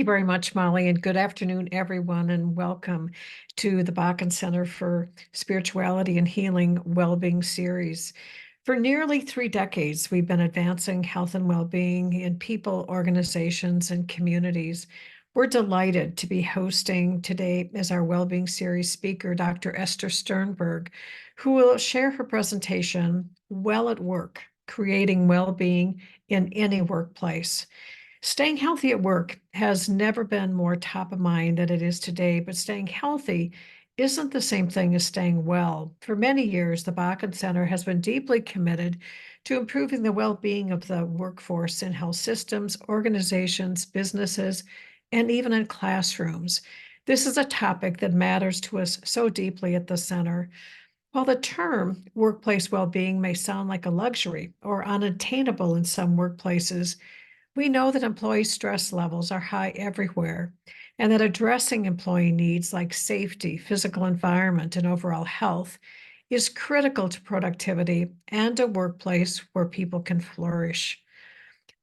you very much, Molly, and good afternoon, everyone, and welcome to the Bakken Center for Spirituality and Healing Wellbeing series. For nearly 3 decades, we've been advancing health and well-being in people, organizations, and communities. We're delighted to be hosting today as our Wellbeing series speaker, Dr. Esther Sternberg, who will share her presentation, Well at Work, Creating Wellbeing in Any Workplace. Staying healthy at work has never been more top of mind than it is today, but staying healthy isn't the same thing as staying well. For many years, the Bakken Center has been deeply committed to improving the well-being of the workforce in health systems, organizations, businesses, and even in classrooms. This is a topic that matters to us so deeply at the center. While the term workplace well-being may sound like a luxury or unattainable in some workplaces, we know that employee stress levels are high everywhere, and that addressing employee needs like safety, physical environment, and overall health is critical to productivity and a workplace where people can flourish.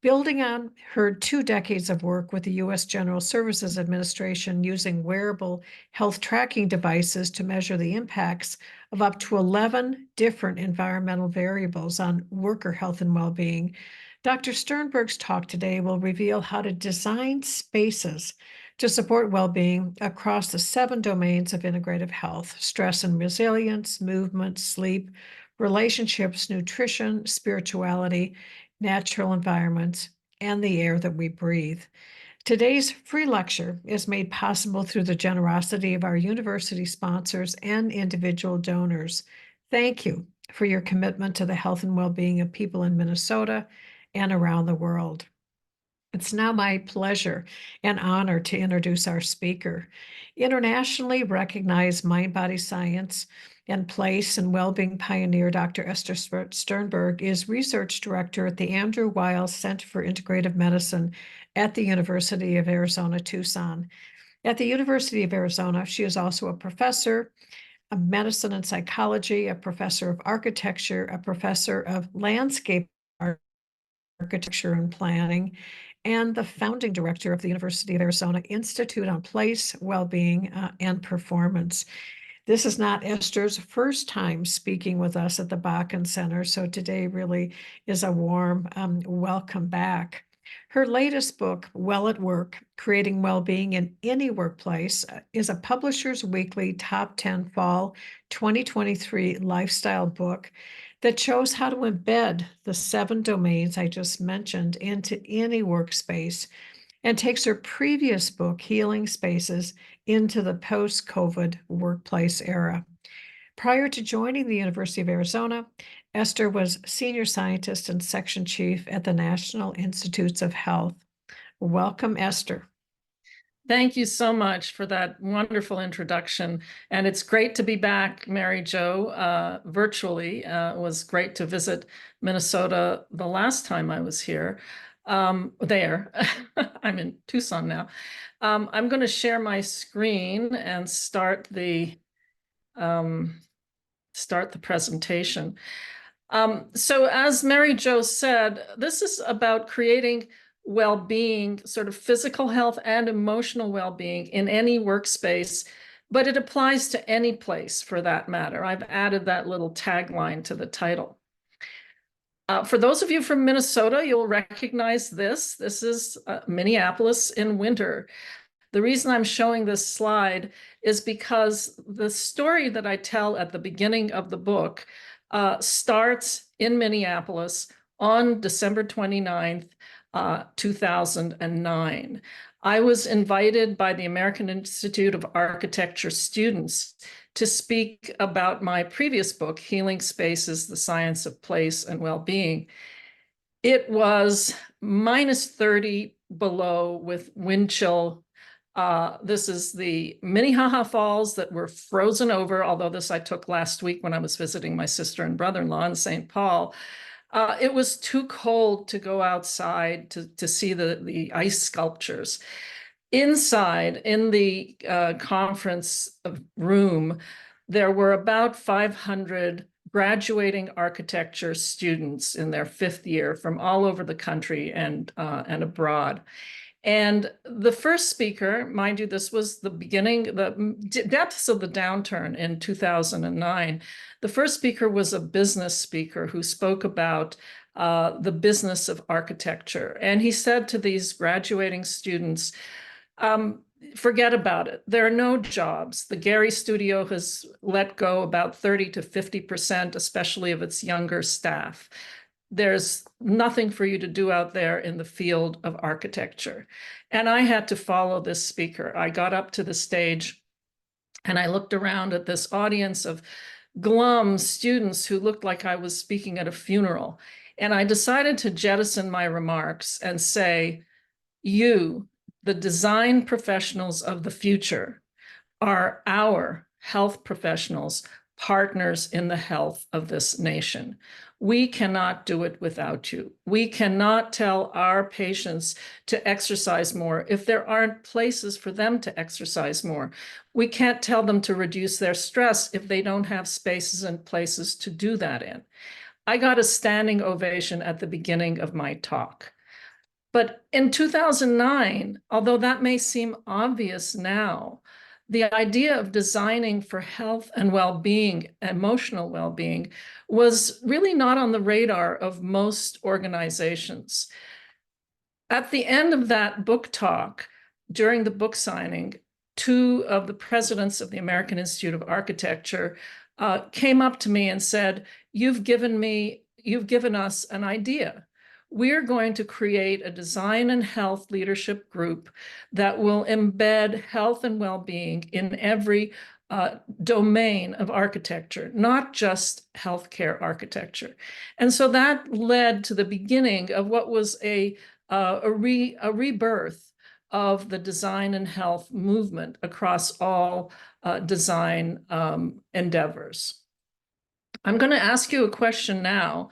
Building on her 2 decades of work with the U.S. General Services Administration using wearable health tracking devices to measure the impacts of up to 11 different environmental variables on worker health and well-being, Dr. Sternberg's talk today will reveal how to design spaces to support well-being across the 7 domains of integrative health: stress and resilience, movement, sleep, relationships, nutrition, spirituality, natural environments, and the air that we breathe. Today's free lecture is made possible through the generosity of our university sponsors and individual donors. Thank you for your commitment to the health and well-being of people in Minnesota and around the world. It's now my pleasure and honor to introduce our speaker. Internationally recognized mind-body science and place and well-being pioneer, Dr. Esther Sternberg is research director at the Andrew Weil Center for Integrative Medicine at the University of Arizona, Tucson. At the University of Arizona, she is also a professor of medicine and psychology, a professor of architecture, a professor of landscape architecture and planning, and the founding director of the University of Arizona Institute on Place, Wellbeing, and Performance. This is not Esther's first time speaking with us at the Bakken Center, so today really is a warm welcome back. Her latest book, Well at Work, Creating Wellbeing in Any Workplace, is a Publishers Weekly Top 10 Fall 2023 lifestyle book that shows how to embed the 7 domains I just mentioned into any workspace, and takes her previous book, Healing Spaces, into the post-COVID workplace era. Prior to joining the University of Arizona, Esther was senior scientist and section chief at the National Institutes of Health. Welcome, Esther. Thank you so much for that wonderful introduction. And it's great to be back, Mary Jo, virtually. It was great to visit Minnesota the last time I was here. There, I'm in Tucson now. I'm going to share my screen and start the presentation. So as Mary Jo said, this is about creating well-being, sort of physical health and emotional well-being in any workspace, but it applies to any place for that matter. I've added that little tagline to the title. For those of you from Minnesota, you'll recognize this. This is Minneapolis in winter. The reason I'm showing this slide is because the story that I tell at the beginning of the book starts in Minneapolis on December 29th, 2009. I was invited by the American Institute of Architecture students to speak about my previous book, Healing Spaces, The Science of Place and Well-Being. It was minus 30 below with wind chill. This is the Minnehaha Falls that were frozen over, although this I took last week when I was visiting my sister and brother-in-law in St. Paul. It was too cold to go outside to see the ice sculptures. Inside, in the conference room, there were about 500 graduating architecture students in their 5th year from all over the country and abroad. And the first speaker, mind you, this was the beginning, the depths of the downturn in 2009. The first speaker was a business speaker who spoke about the business of architecture. And he said to these graduating students, forget about it. There are no jobs. The Gehry studio has let go about 30 to 50%, especially of its younger staff. There's nothing for you to do out there in the field of architecture. And I had to follow this speaker. I got up to the stage and I looked around at this audience of glum students who looked like I was speaking at a funeral. And I decided to jettison my remarks and say, you, the design professionals of the future, are our health professionals, partners in the health of this nation. We cannot do it without you. We cannot tell our patients to exercise more if there aren't places for them to exercise more. We can't tell them to reduce their stress if they don't have spaces and places to do that in. I got a standing ovation at the beginning of my talk. But in 2009, although that may seem obvious now, the idea of designing for health and well-being, emotional well-being, was really not on the radar of most organizations. At the end of that book talk, during the book signing, two of the presidents of the American Institute of Architecture came up to me and said, you've given us an idea. We're going to create a design and health leadership group that will embed health and well-being in every domain of architecture, not just healthcare architecture. And so that led to the beginning of what was a rebirth of the design and health movement across all design endeavors. I'm going to ask you a question now.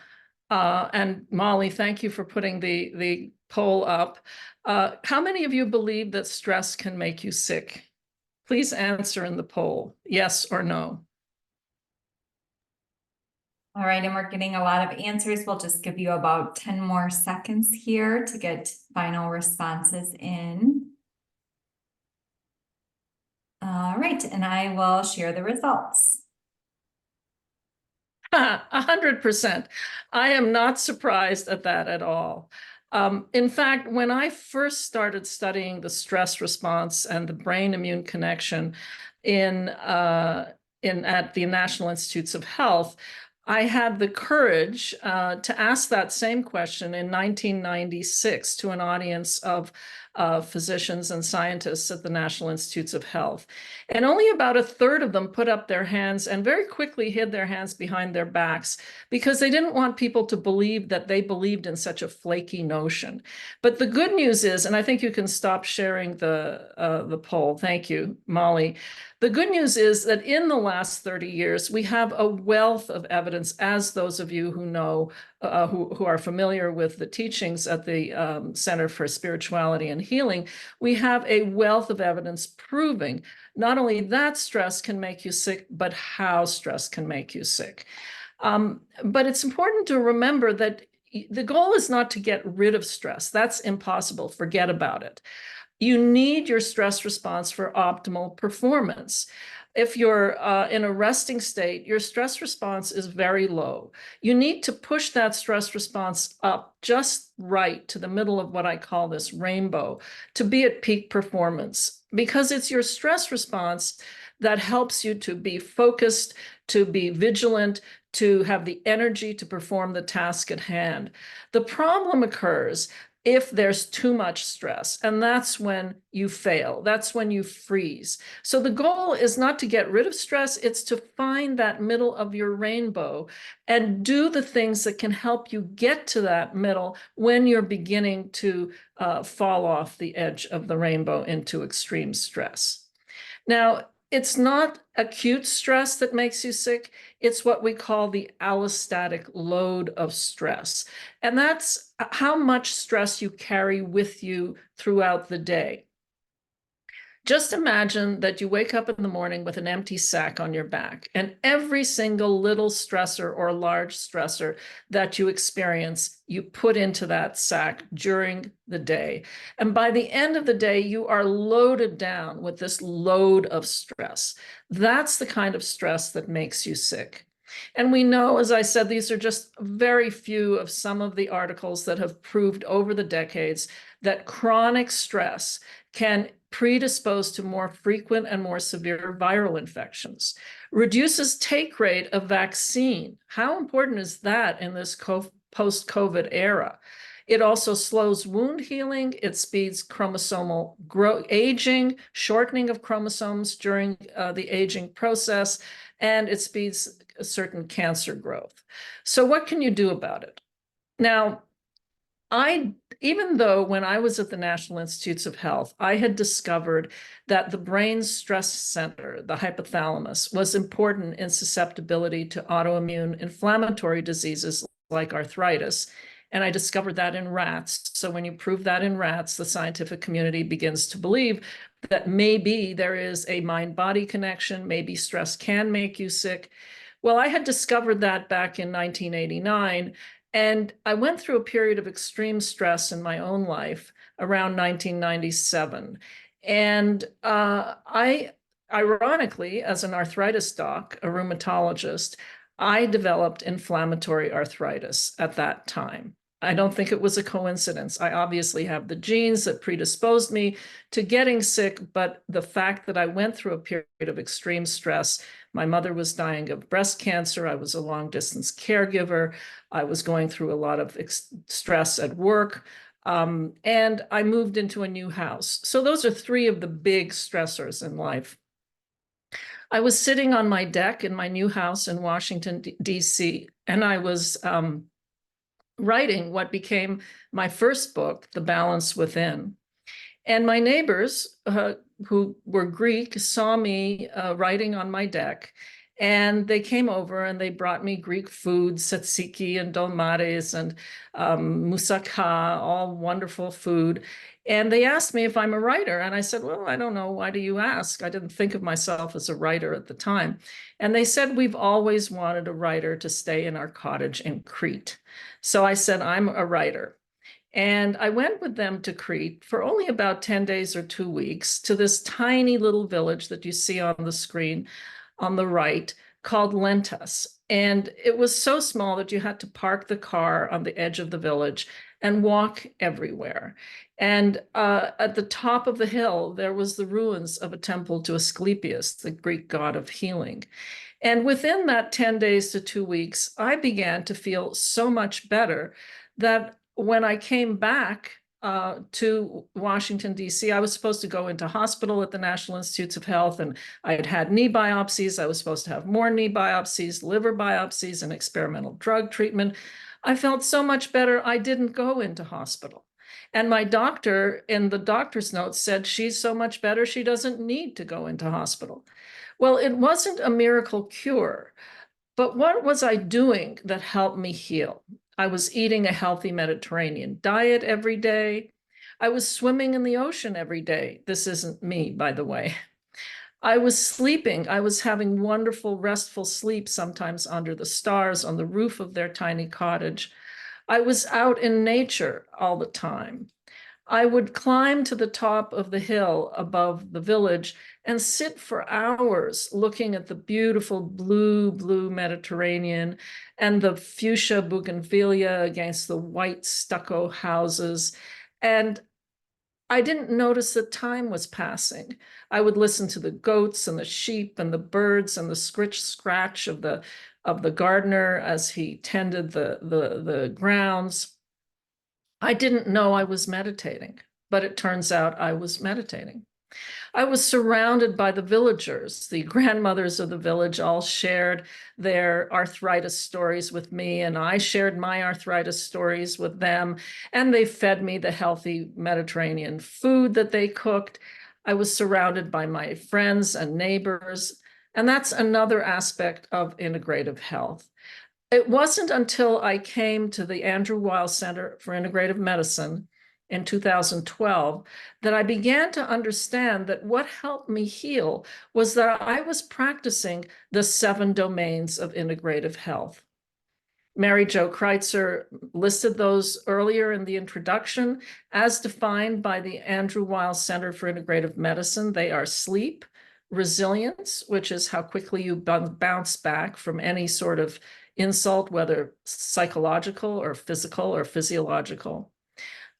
And Molly, thank you for putting the poll up. How many of you believe that stress can make you sick? Please answer in the poll, yes or no. All right, and we're getting a lot of answers. We'll just give you about 10 more seconds here to get final responses in. All right, and I will share the results. 100%. I am not surprised at that at all. In fact, when I first started studying the stress response and the brain-immune connection at the National Institutes of Health, I had the courage to ask that same question in 1996 to an audience of physicians and scientists at the National Institutes of Health. And only about a third of them put up their hands and very quickly hid their hands behind their backs because they didn't want people to believe that they believed in such a flaky notion. But the good news is, and I think you can stop sharing the poll. Thank you, Molly. The good news is that in the last 30 years, we have a wealth of evidence, as those of you who know, who are familiar with the teachings at the Center for Spirituality and Healing, we have a wealth of evidence proving not only that stress can make you sick, but how stress can make you sick. But it's important to remember that the goal is not to get rid of stress. That's impossible. Forget about it. You need your stress response for optimal performance. If you're in a resting state, your stress response is very low. You need to push that stress response up just right to the middle of what I call this rainbow to be at peak performance, because it's your stress response that helps you to be focused, to be vigilant, to have the energy to perform the task at hand. The problem occurs if there's too much stress, and that's when you fail. That's when you freeze. So the goal is not to get rid of stress, it's to find that middle of your rainbow and do the things that can help you get to that middle when you're beginning to fall off the edge of the rainbow into extreme stress. Now, it's not acute stress that makes you sick. It's what we call the allostatic load of stress. And that's how much stress you carry with you throughout the day. Just imagine that you wake up in the morning with an empty sack on your back, and every single little stressor or large stressor that you experience, you put into that sack during the day. And by the end of the day, you are loaded down with this load of stress. That's the kind of stress that makes you sick. And we know, as I said, these are just very few of some of the articles that have proved over the decades that chronic stress can predispose to more frequent and more severe viral infections, reduces take rate of vaccine. How important is that in this post-COVID era? It also slows wound healing. It speeds chromosomal aging, shortening of chromosomes during the aging process, and it speeds a certain cancer growth. So what can you do about it? Now, even though when I was at the National Institutes of Health, I had discovered that the brain's stress center, the hypothalamus, was important in susceptibility to autoimmune inflammatory diseases like arthritis. And I discovered that in rats. So when you prove that in rats, the scientific community begins to believe that maybe there is a mind-body connection, maybe stress can make you sick. Well, I had discovered that back in 1989. And I went through a period of extreme stress in my own life around 1997. And ironically, as an arthritis doc, a rheumatologist, I developed inflammatory arthritis at that time. I don't think it was a coincidence. I obviously have the genes that predisposed me to getting sick, but the fact that I went through a period of extreme stress, my mother was dying of breast cancer. I was a long distance caregiver. I was going through a lot of stress at work. And I moved into a new house. So those are three of the big stressors in life. I was sitting on my deck in my new house in Washington, D.C., and I was writing what became my first book, The Balance Within. And my neighbors, who were Greek, saw me writing on my deck, and they came over and they brought me Greek food, tzatziki and dolmades and moussaka, all wonderful food. And they asked me if I'm a writer. And I said, well, I don't know. Why do you ask? I didn't think of myself as a writer at the time. And they said, we've always wanted a writer to stay in our cottage in Crete. So I said, I'm a writer. And I went with them to Crete for only about 10 days or 2 weeks to this tiny little village that you see on the screen on the right called Lentas. And it was so small that you had to park the car on the edge of the village and walk everywhere. And at the top of the hill, there was the ruins of a temple to Asclepius, the Greek god of healing. And within that 10 days to 2 weeks, I began to feel so much better that when I came back to Washington, D.C., I was supposed to go into hospital at the National Institutes of Health, and I had had knee biopsies. I was supposed to have more knee biopsies, liver biopsies, and experimental drug treatment. I felt so much better, I didn't go into hospital. And my doctor in the doctor's notes said, she's so much better, she doesn't need to go into hospital. Well, it wasn't a miracle cure, but what was I doing that helped me heal? I was eating a healthy Mediterranean diet every day. I was swimming in the ocean every day. This isn't me, by the way. I was sleeping. I was having wonderful, restful sleep, sometimes under the stars on the roof of their tiny cottage. I was out in nature all the time. I would climb to the top of the hill above the village and sit for hours looking at the beautiful blue Mediterranean and the fuchsia bougainvillea against the white stucco houses. And I didn't notice that time was passing. I would listen to the goats and the sheep and the birds and the scratch of the gardener as he tended the grounds. I didn't know I was meditating, but it turns out I was meditating. I was surrounded by the villagers. The grandmothers of the village all shared their arthritis stories with me, and I shared my arthritis stories with them, and they fed me the healthy Mediterranean food that they cooked. I was surrounded by my friends and neighbors, and that's another aspect of integrative health. It wasn't until I came to the Andrew Weil Center for Integrative Medicine in 2012 that I began to understand that what helped me heal was that I was practicing the 7 domains of integrative health. Mary Jo Kreitzer listed those earlier in the introduction as defined by the Andrew Weil Center for Integrative Medicine. They are sleep, resilience, which is how quickly you bounce back from any sort of insult, whether psychological or physical or physiological.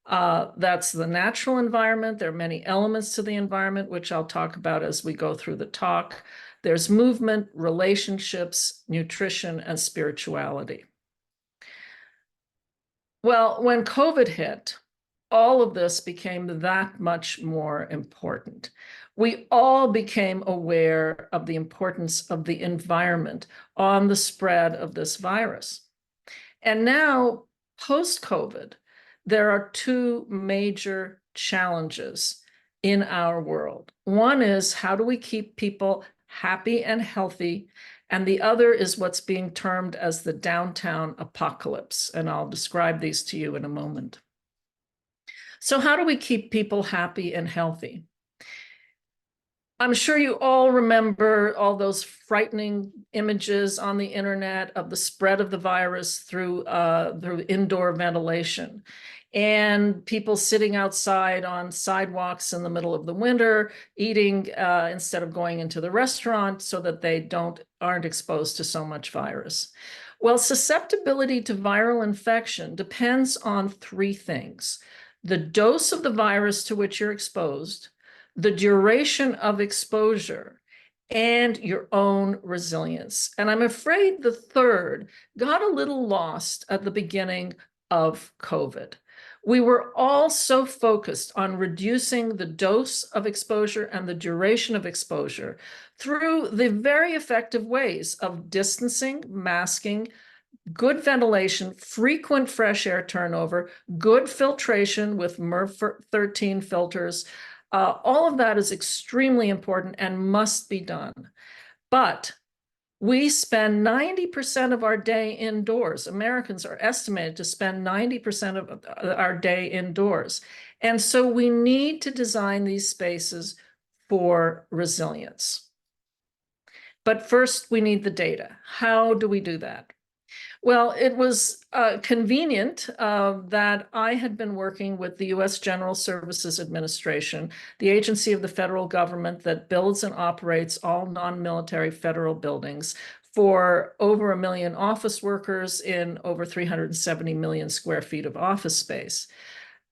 That's the natural environment. There are many elements to the environment, which I'll talk about as we go through the talk. There's movement, relationships, nutrition, and spirituality. Well, when COVID hit, all of this became that much more important. We all became aware of the importance of the environment on the spread of this virus. And now, post-COVID, there are 2 major challenges in our world. One is, how do we keep people happy and healthy? And the other is what's being termed as the downtown apocalypse. And I'll describe these to you in a moment. So how do we keep people happy and healthy? I'm sure you all remember all those frightening images on the internet of the spread of the virus through indoor ventilation, and people sitting outside on sidewalks in the middle of the winter, eating instead of going into the restaurant so that they aren't exposed to so much virus. Well, susceptibility to viral infection depends on 3 things: the dose of the virus to which you're exposed, the duration of exposure, and your own resilience. And I'm afraid the third got a little lost at the beginning of COVID. We were all so focused on reducing the dose of exposure and the duration of exposure through the very effective ways of distancing, masking, good ventilation, frequent fresh air turnover, good filtration with MERV 13 filters. All of that is extremely important and must be done. But we spend 90% of our day indoors. Americans are estimated to spend 90% of our day indoors. And so we need to design these spaces for resilience. But first, we need the data. How do we do that? Well, it was convenient that I had been working with the U.S. General Services Administration, the agency of the federal government that builds and operates all non-military federal buildings, for over 1 million office workers in over 370 million square feet of office space.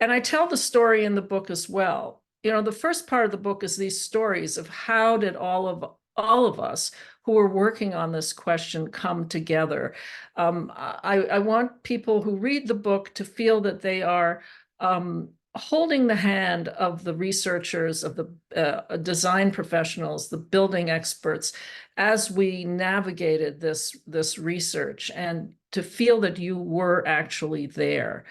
And I tell the story in the book as well. You know, the first part of the book is these stories of how did all of us who are working on this question come together. I want people who read the book to feel that they are holding the hand of the researchers, of the design professionals, the building experts, as we navigated this research, and to feel that you were actually there.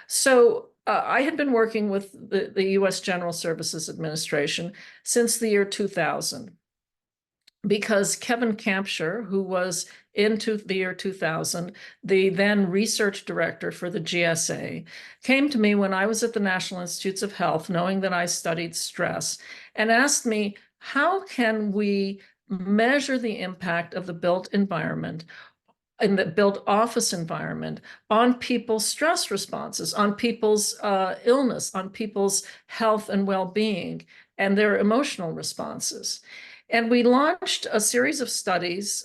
So I had been working with the U.S. General Services Administration since the year 2000. Because Kevin Kampshire, who was into the year 2000, the then research director for the GSA, came to me when I was at the National Institutes of Health, knowing that I studied stress, and asked me, how can we measure the impact of the built environment in the built office environment on people's stress responses, on people's illness, on people's health and well-being, and their emotional responses. And we launched a series of studies,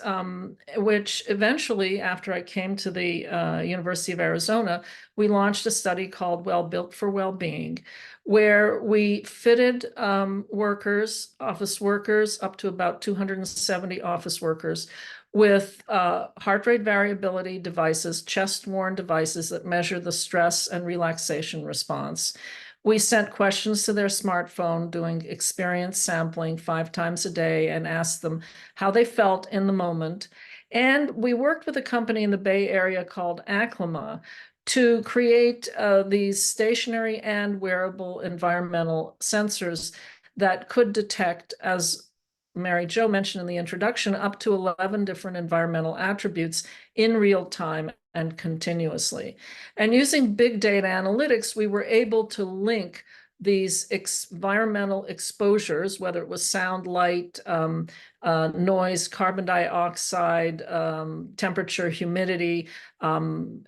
which eventually, after I came to the University of Arizona, we launched a study called Built for Wellbeing, where we fitted office workers, up to about 270 office workers, with heart rate variability devices, chest-worn devices that measure the stress and relaxation response. We sent questions to their smartphone, doing experience sampling 5 times a day, and asked them how they felt in the moment. And we worked with a company in the Bay Area called Acclima to create these stationary and wearable environmental sensors that could detect, as Mary Jo mentioned in the introduction, up to 11 different environmental attributes in real time and continuously. And using big data analytics, we were able to link these environmental exposures, whether it was sound, light, noise, carbon dioxide, temperature, humidity, and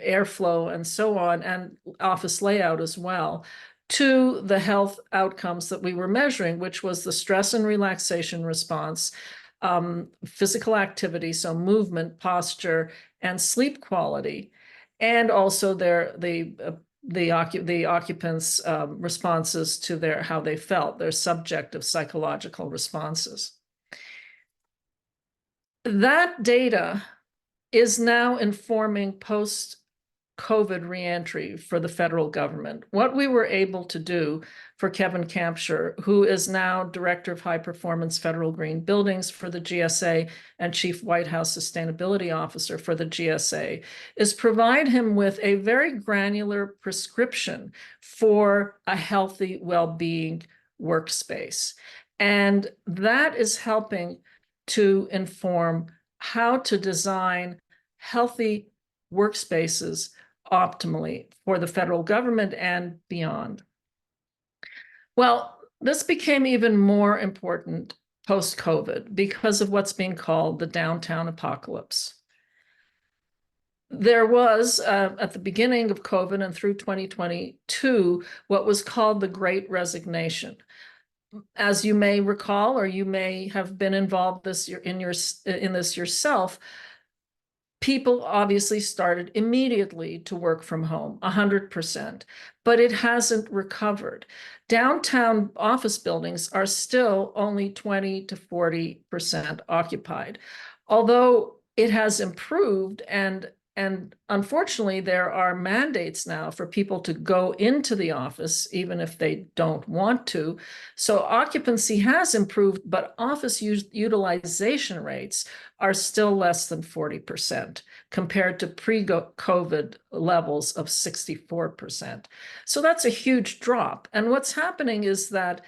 airflow, and so on, and office layout as well, to the health outcomes that we were measuring, which was the stress and relaxation response, physical activity, so movement, posture, and sleep quality, and also the occupants' responses to how they felt, their subjective psychological responses. That data is now informing post-COVID reentry for the federal government. What we were able to do for Kevin Kampshire, who is now Director of High Performance Federal Green Buildings for the GSA and Chief White House Sustainability Officer for the GSA, is provide him with a very granular prescription for a healthy well-being workspace. And that is helping to inform how to design healthy workspaces optimally for the federal government and beyond. Well, this became even more important post-COVID because of what's being called the downtown apocalypse. There was, at the beginning of COVID and through 2022, what was called the Great Resignation. As you may recall, or you may have been involved in this yourself, people obviously started immediately to work from home, 100%, but it hasn't recovered. Downtown office buildings are still only 20 to 40% occupied, although it has improved, and unfortunately, there are mandates now for people to go into the office, even if they don't want to. So occupancy has improved, but office utilization rates are still less than 40% compared to pre-COVID levels of 64%. So that's a huge drop. And what's happening is that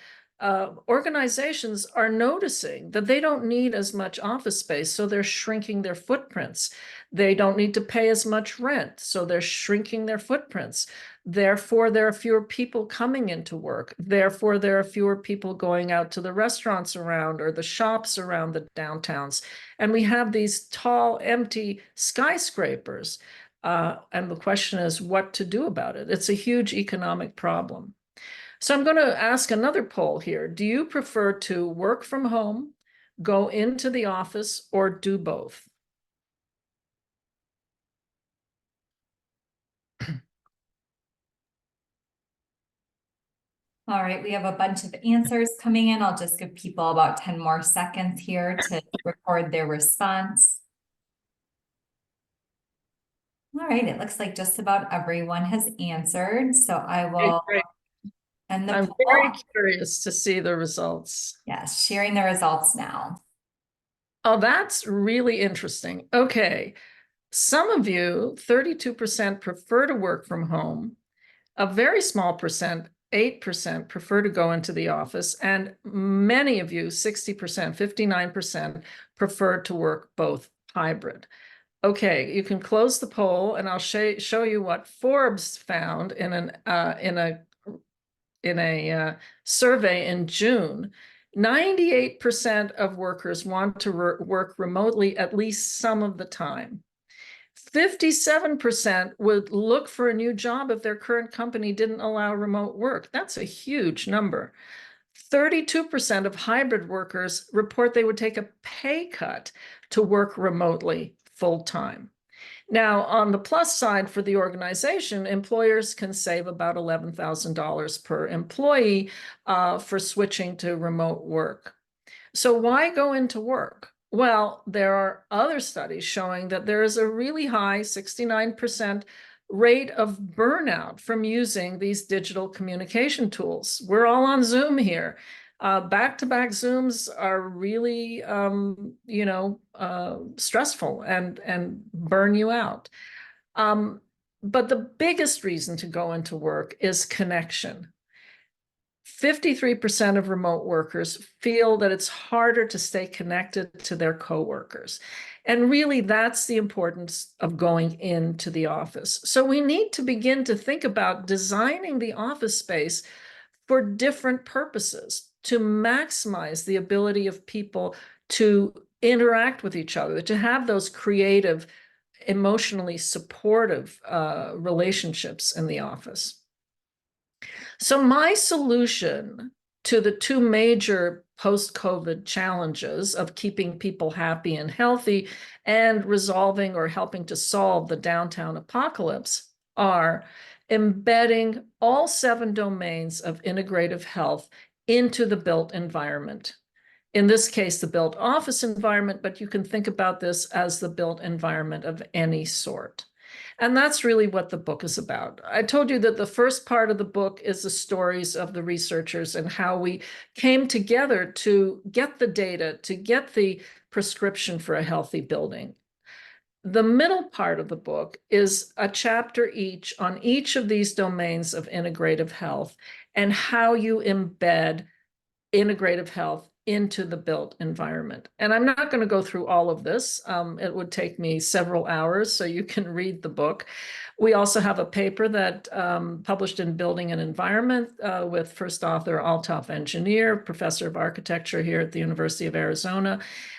organizations are noticing that they don't need as much office space, so they're shrinking their footprints. They don't need to pay as much rent, so they're shrinking their footprints. Therefore, there are fewer people coming into work. Therefore, there are fewer people going out to the restaurants around or the shops around the downtowns. And we have these tall, empty skyscrapers. And the question is what to do about it. It's a huge economic problem. So I'm going to ask another poll here. Do you prefer to work from home, go into the office, or do both? All right, we have a bunch of answers coming in. I'll just give people about 10 more seconds here to record their response. All right, it looks like just about everyone has answered, so I will end the I'm poll. very curious to see the results. Yes, sharing the results now. Oh, that's really interesting. Okay, some of you, 32% prefer to work from home. A very small percent, 8%, prefer to go into the office, and many of you, 60%, 59%, prefer to work both hybrid. Okay, you can close the poll, and I'll show you what Forbes found in a survey in June. 98% of workers want to work remotely at least some of the time. 57% would look for a new job if their current company didn't allow remote work. That's a huge number. 32% of hybrid workers report they would take a pay cut to work remotely full-time. Now, on the plus side for the organization, employers can save about $11,000 per employee for switching to remote work. So why go into work? Well, there are other studies showing that there is a really high 69% rate of burnout from using these digital communication tools. We're all on Zoom here. Back-to-back Zooms are really, stressful and burn you out. But the biggest reason to go into work is connection. 53% of remote workers feel that it's harder to stay connected to their coworkers. And really, that's the importance of going into the office. So we need to begin to think about designing the office space for different purposes to maximize the ability of people to interact with each other, to have those creative, emotionally supportive relationships in the office. So my solution to the two major post-COVID challenges of keeping people happy and healthy and resolving or helping to solve the downtown apocalypse are embedding all 7 domains of integrative health into the built environment. In this case, the built office environment, but you can think about this as the built environment of any sort. And that's really what the book is about. I told you that the first part of the book is the stories of the researchers and how we came together to get the data, to get the prescription for a healthy building. The middle part of the book is a chapter each on each of these domains of integrative health and how you embed integrative health into the built environment. And I'm not going to go through all of this. It would take me several hours, so you can read the book. We also have a paper that published in Building and Environment with first author Althoff Engineer, professor of architecture here at the University of Arizona.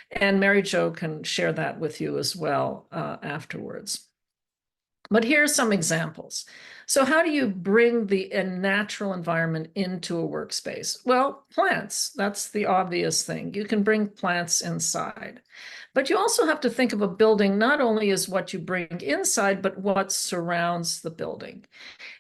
And Mary Jo can share that with you as well afterwards. But here are some examples. So how do you bring the natural environment into a workspace? Well, plants, that's the obvious thing. You can bring plants inside. But you also have to think of a building not only as what you bring inside, but what surrounds the building.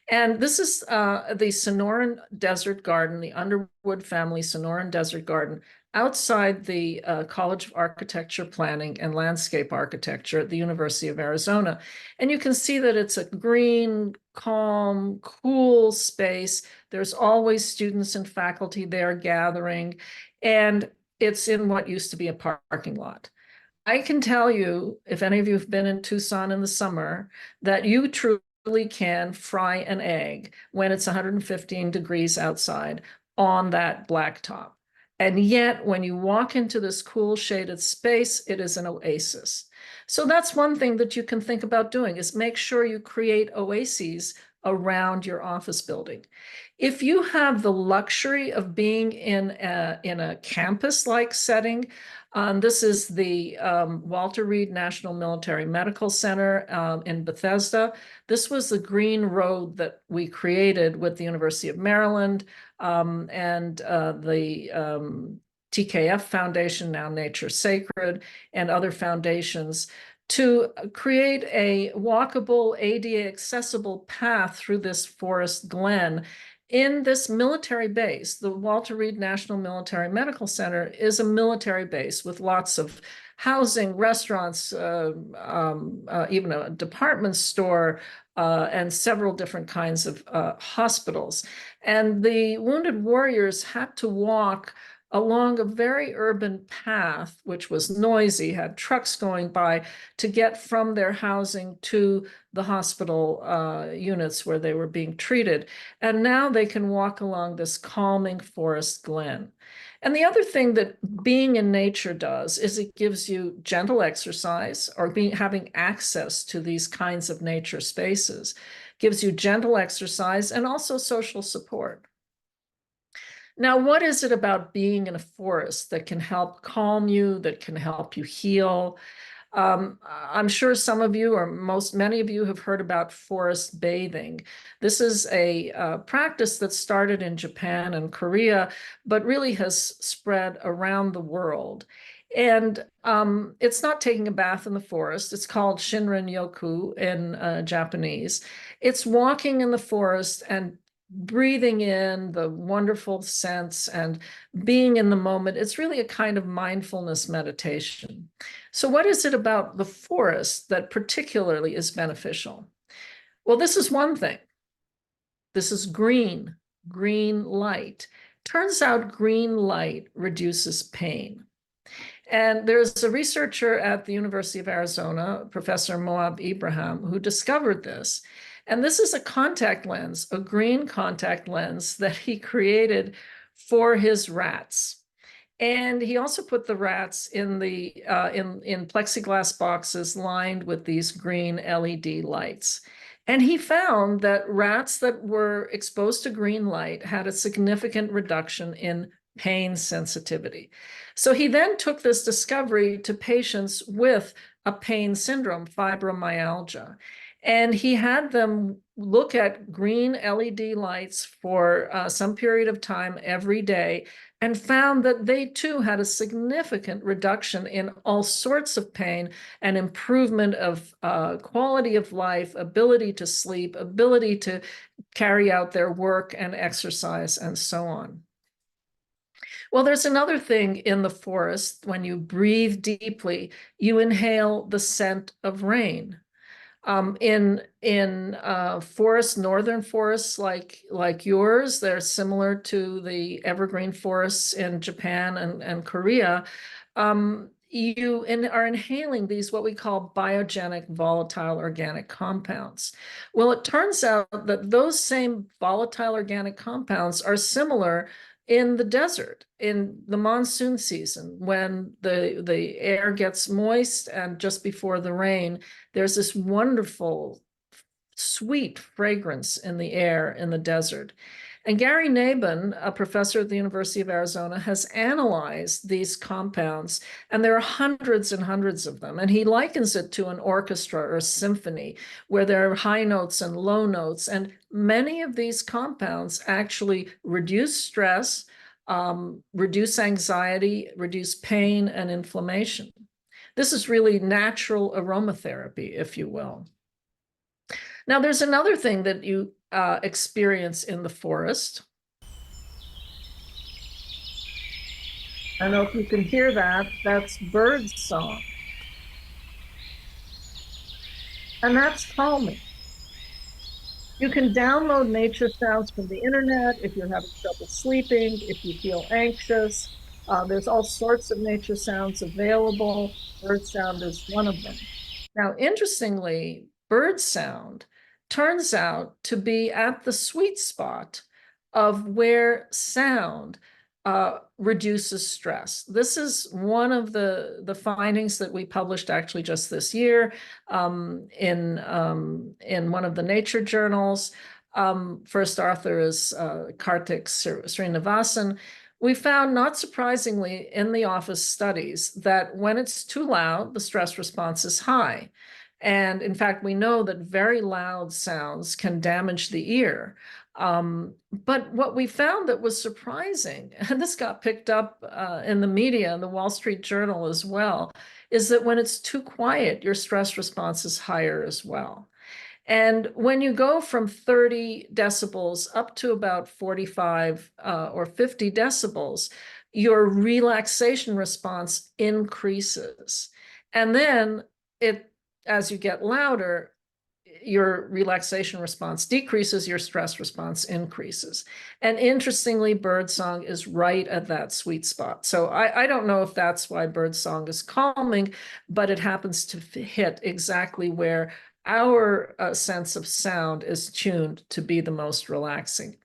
And this is the Sonoran Desert Garden, the Underwood family Sonoran Desert Garden, outside the College of Architecture, Planning, and Landscape Architecture at the University of Arizona. And you can see that it's a green, calm, cool space. There's always students and faculty there gathering, and it's in what used to be a parking lot. I can tell you, if any of you have been in Tucson in the summer, that you truly can fry an egg when it's 115 degrees outside on that blacktop. And yet, when you walk into this cool shaded space, it is an oasis. So that's one thing that you can think about doing, is make sure you create oases around your office building. If you have the luxury of being in a campus-like setting, this is the Walter Reed National Military Medical Center in Bethesda. This was the green road that we created with the University of Maryland and the TKF Foundation, now Nature Sacred, and other foundations to create a walkable, ADA accessible path through this forest glen in this military base. The Walter Reed National Military Medical Center is a military base with lots of housing, restaurants, even a department store, and several different kinds of hospitals. And the wounded warriors had to walk along a very urban path, which was noisy, had trucks going by, to get from their housing to the hospital units where they were being treated. And now they can walk along this calming forest glen. And the other thing that being in nature does is it gives you gentle exercise, or having access to these kinds of nature spaces gives you gentle exercise and also social support. Now, what is it about being in a forest that can help calm you, that can help you heal? I'm sure some of you, or many of you, have heard about forest bathing. This is a practice that started in Japan and Korea, but really has spread around the world. And it's not taking a bath in the forest. It's called Shinrin-yoku in Japanese. It's walking in the forest and breathing in the wonderful scents and being in the moment. It's really a kind of mindfulness meditation. So what is it about the forest that particularly is beneficial? Well, this is one thing. This is green light. Turns out green light reduces pain. And there's a researcher at the University of Arizona, Professor Moab Ibrahim, who discovered this. And this is a contact lens, a green contact lens that he created for his rats. And he also put the rats in the in plexiglass boxes lined with these green LED lights. And he found that rats that were exposed to green light had a significant reduction in pain sensitivity. So he then took this discovery to patients with a pain syndrome, fibromyalgia. And he had them look at green LED lights for some period of time every day, and found that they too had a significant reduction in all sorts of pain and improvement of quality of life, ability to sleep, ability to carry out their work and exercise, and so on. Well, there's another thing in the forest. When you breathe deeply, you inhale the scent of rain. In forests, northern forests like yours, they're similar to the evergreen forests in Japan and Korea. You are inhaling these what we call biogenic volatile organic compounds. Well, it turns out that those same volatile organic compounds are similar in the desert, in the monsoon season, when the air gets moist and just before the rain, there's this wonderful, sweet fragrance in the air in the desert. And Gary Nabhan, a professor at the University of Arizona, has analyzed these compounds, and there are hundreds and hundreds of them. And he likens it to an orchestra or a symphony where there are high notes and low notes. And many of these compounds actually reduce stress, reduce anxiety, reduce pain and inflammation. This is really natural aromatherapy, if you will. Now, there's another thing that you experience in the forest. I don't know if you can hear that. That's bird song. And that's calming. You can download nature sounds from the internet if you're having trouble sleeping, if you feel anxious. There's all sorts of nature sounds available. Bird sound is one of them. Now, interestingly, bird sound turns out to be at the sweet spot of where sound reduces stress. This is one of the findings that we published actually just this year in one of the nature journals. First author is Kartik Srinivasan. We found, not surprisingly, in the office studies that when it's too loud, the stress response is high. And in fact, we know that very loud sounds can damage the ear. But what we found that was surprising, and this got picked up in the media and the Wall Street Journal as well, is that when it's too quiet, your stress response is higher as well. And when you go from 30 decibels up to about 45 or 50 decibels, your relaxation response increases. And then as you get louder, your relaxation response decreases, your stress response increases. And interestingly, birdsong is right at that sweet spot. So I don't know if that's why birdsong is calming, but it happens to hit exactly where our sense of sound is tuned to be the most relaxing.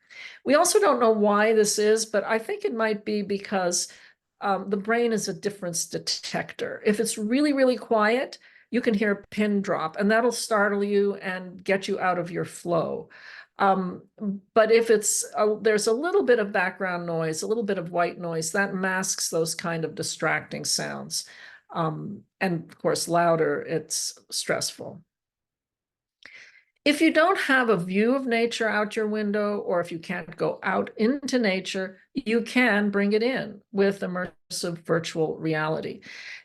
We also don't know why this is, but I think it might be because the brain is a difference detector. If it's really, really quiet, you can hear a pin drop, and that'll startle you and get you out of your flow. But if there's a little bit of background noise, a little bit of white noise, that masks those kind of distracting sounds. And of course, louder, it's stressful. If you don't have a view of nature out your window, or if you can't go out into nature, you can bring it in with immersive virtual reality.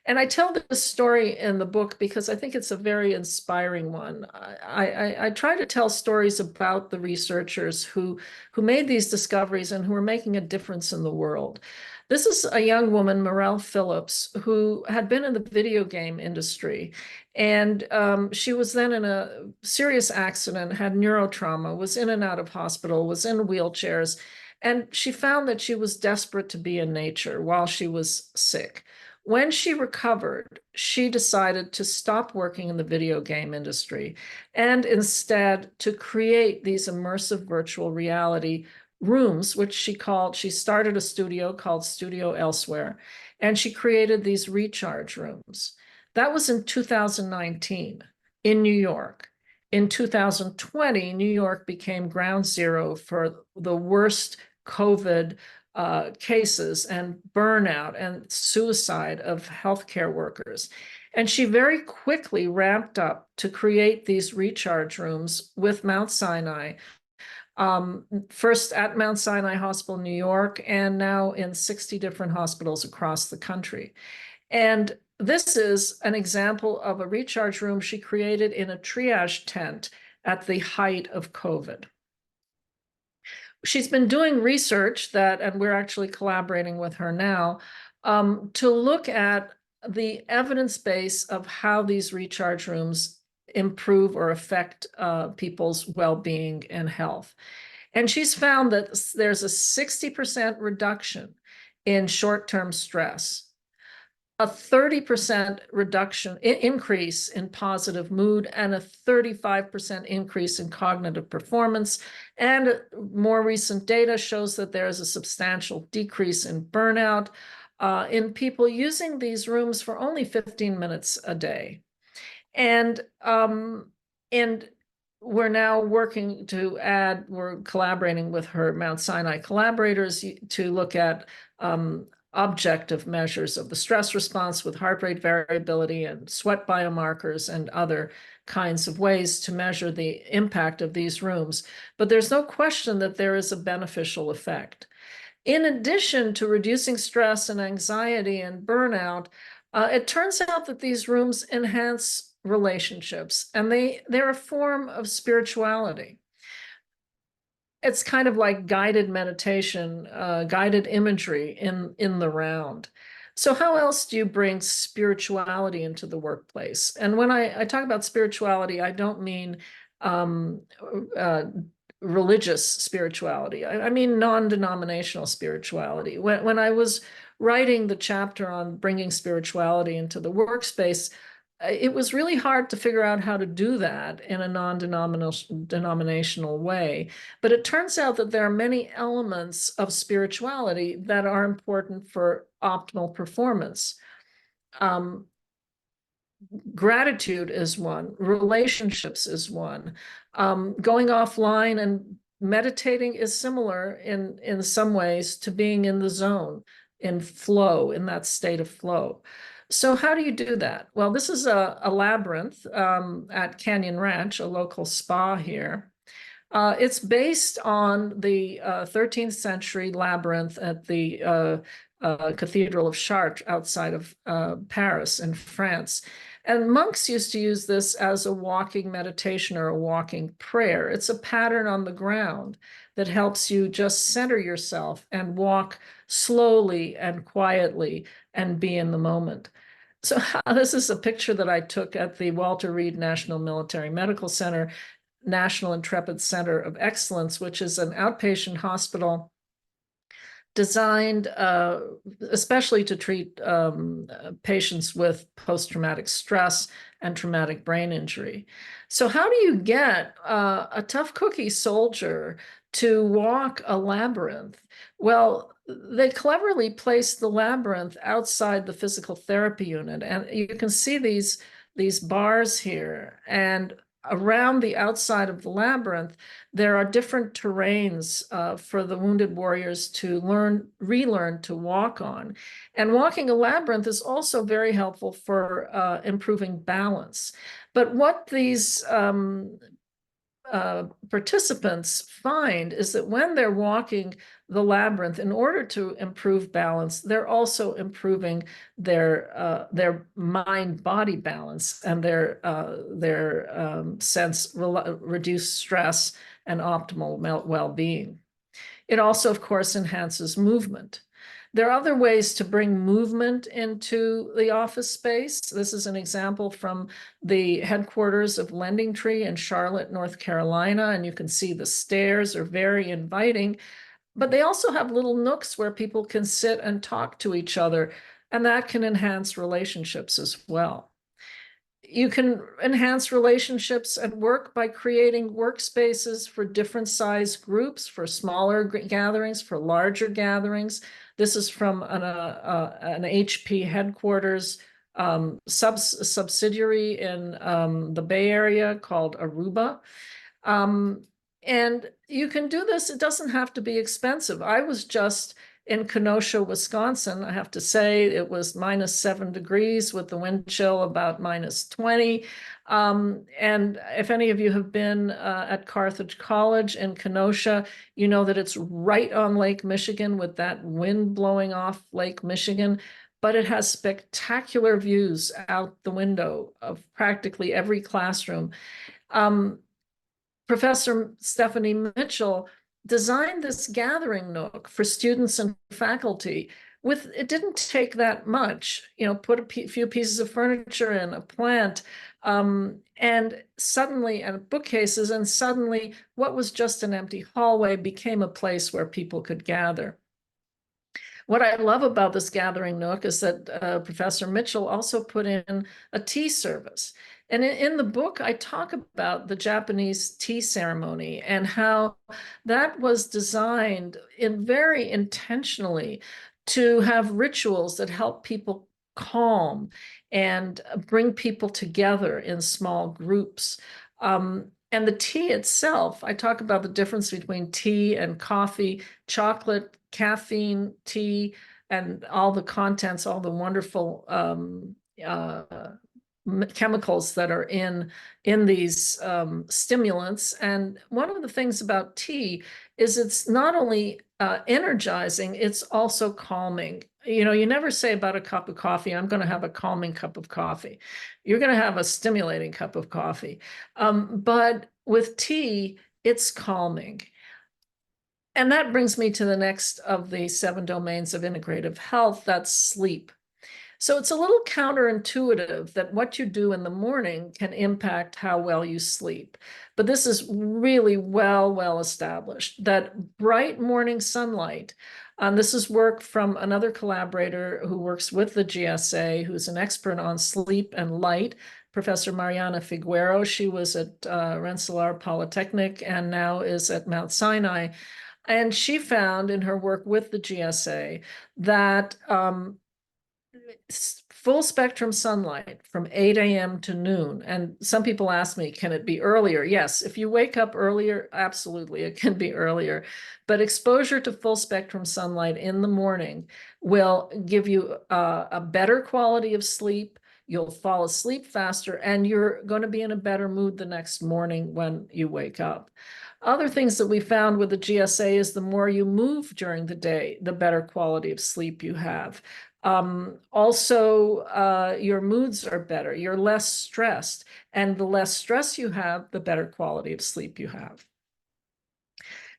And I tell this story in the book because I think it's a very inspiring one. I try to tell stories about the researchers who made these discoveries and who are making a difference in the world. This is a young woman, Morel Phillips, who had been in the video game industry. And she was then in a serious accident, had neurotrauma, was in and out of hospital, was in wheelchairs. And she found that she was desperate to be in nature while she was sick. When she recovered, she decided to stop working in the video game industry and instead to create these immersive virtual reality rooms, which she started a studio called Studio Elsewhere, and she created these recharge rooms. That was in 2019 in New York. In 2020, New York became ground zero for the worst COVID cases and burnout and suicide of healthcare workers. And she very quickly ramped up to create these recharge rooms with Mount Sinai, first at Mount Sinai Hospital, New York, and now in 60 different hospitals across the country. And this is an example of a recharge room she created in a triage tent at the height of COVID. She's been doing research and we're actually collaborating with her now, to look at the evidence base of how these recharge rooms improve or affect people's well-being and health. And she's found that there's a 60% reduction in short-term stress, a 30% increase in positive mood, and a 35% increase in cognitive performance. And more recent data shows that there is a substantial decrease in burnout in people using these rooms for only 15 minutes a day. And we're now working to we're collaborating with her Mount Sinai collaborators to look at objective measures of the stress response with heart rate variability and sweat biomarkers and other kinds of ways to measure the impact of these rooms. But there's no question that there is a beneficial effect. In addition to reducing stress and anxiety and burnout, it turns out that these rooms enhance relationships, and they're a form of spirituality. It's kind of like guided meditation, guided imagery in the round. So how else do you bring spirituality into the workplace? And when I talk about spirituality, I don't mean religious spirituality. I mean non-denominational spirituality. When I was writing the chapter on bringing spirituality into the workspace, it was really hard to figure out how to do that in a non-denominational way. But it turns out that there are many elements of spirituality that are important for optimal performance. Gratitude is one, relationships is one. Going offline and meditating is similar in some ways to being in the zone, in flow, in that state of flow. So how do you do that? Well, this is a labyrinth at Canyon Ranch, a local spa here. It's based on the 13th century labyrinth at the Cathedral of Chartres outside of Paris in France. And monks used to use this as a walking meditation or a walking prayer. It's a pattern on the ground that helps you just center yourself and walk slowly and quietly and be in the moment. So this is a picture that I took at the Walter Reed National Military Medical Center, National Intrepid Center of Excellence, which is an outpatient hospital designed especially to treat patients with post-traumatic stress and traumatic brain injury. So how do you get a tough cookie soldier to walk a labyrinth? Well, they cleverly placed the labyrinth outside the physical therapy unit. And you can see these bars here. And around the outside of the labyrinth, there are different terrains for the wounded warriors to relearn to walk on. And walking a labyrinth is also very helpful for improving balance. But what these participants find is that when they're walking the labyrinth, in order to improve balance, they're also improving their mind-body balance and their reduced stress and optimal well-being. It also, of course, enhances movement. There are other ways to bring movement into the office space. This is an example from the headquarters of Lending Tree in Charlotte, North Carolina, and you can see the stairs are very inviting, but they also have little nooks where people can sit and talk to each other. and that can enhance relationships as well. You can enhance relationships at work by creating workspaces for different size groups, for smaller gatherings, for larger gatherings. This is from an HP headquarters subsidiary in the Bay Area called Aruba. And you can do this. It doesn't have to be expensive. I was just in Kenosha, Wisconsin. I have to say it was -7 degrees with the wind chill about -20. And if any of you have been at Carthage College in Kenosha, you know that it's right on Lake Michigan with that wind blowing off Lake Michigan, but it has spectacular views out the window of practically every classroom. Professor Stephanie Mitchell designed this gathering nook for students and faculty. It didn't take that much, put a few pieces of furniture in, a plant, and bookcases, and suddenly what was just an empty hallway became a place where people could gather. What I love about this gathering nook is that Professor Mitchell also put in a tea service. And in the book, I talk about the Japanese tea ceremony and how that was designed very intentionally to have rituals that help people calm and bring people together in small groups. And the tea itself, I talk about the difference between tea and coffee, chocolate, caffeine, tea, and all the contents, all the wonderful chemicals that are in these stimulants. And one of the things about tea is it's not only energizing, it's also calming. You never say about a cup of coffee, I'm going to have a calming cup of coffee. You're going to have a stimulating cup of coffee. But with tea, it's calming. And that brings me to the next of the 7 domains of integrative health, that's sleep. So it's a little counterintuitive that what you do in the morning can impact how well you sleep. But this is really well established, that bright morning sunlight, this is work from another collaborator who works with the GSA, who's an expert on sleep and light, Professor Mariana Figuero. She was at Rensselaer Polytechnic and now is at Mount Sinai. And she found in her work with the GSA that full spectrum sunlight from 8 a.m. to noon. And some people ask me, can it be earlier? Yes, if you wake up earlier, absolutely, it can be earlier. But exposure to full spectrum sunlight in the morning will give you a better quality of sleep. You'll fall asleep faster, and you're going to be in a better mood the next morning when you wake up. Other things that we found with the GSA is the more you move during the day, the better quality of sleep you have. Also, your moods are better. You're less stressed. And the less stress you have, the better quality of sleep you have.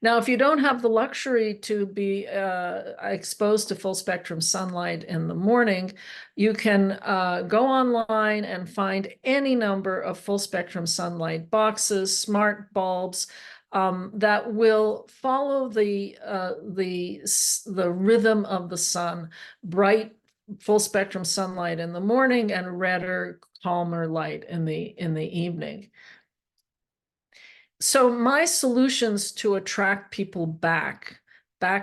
Now, if you don't have the luxury to be exposed to full spectrum sunlight in the morning, you can go online and find any number of full spectrum sunlight boxes, smart bulbs, that will follow the rhythm of the sun, bright full spectrum sunlight in the morning and redder, calmer light in the evening. So my solutions to attract people back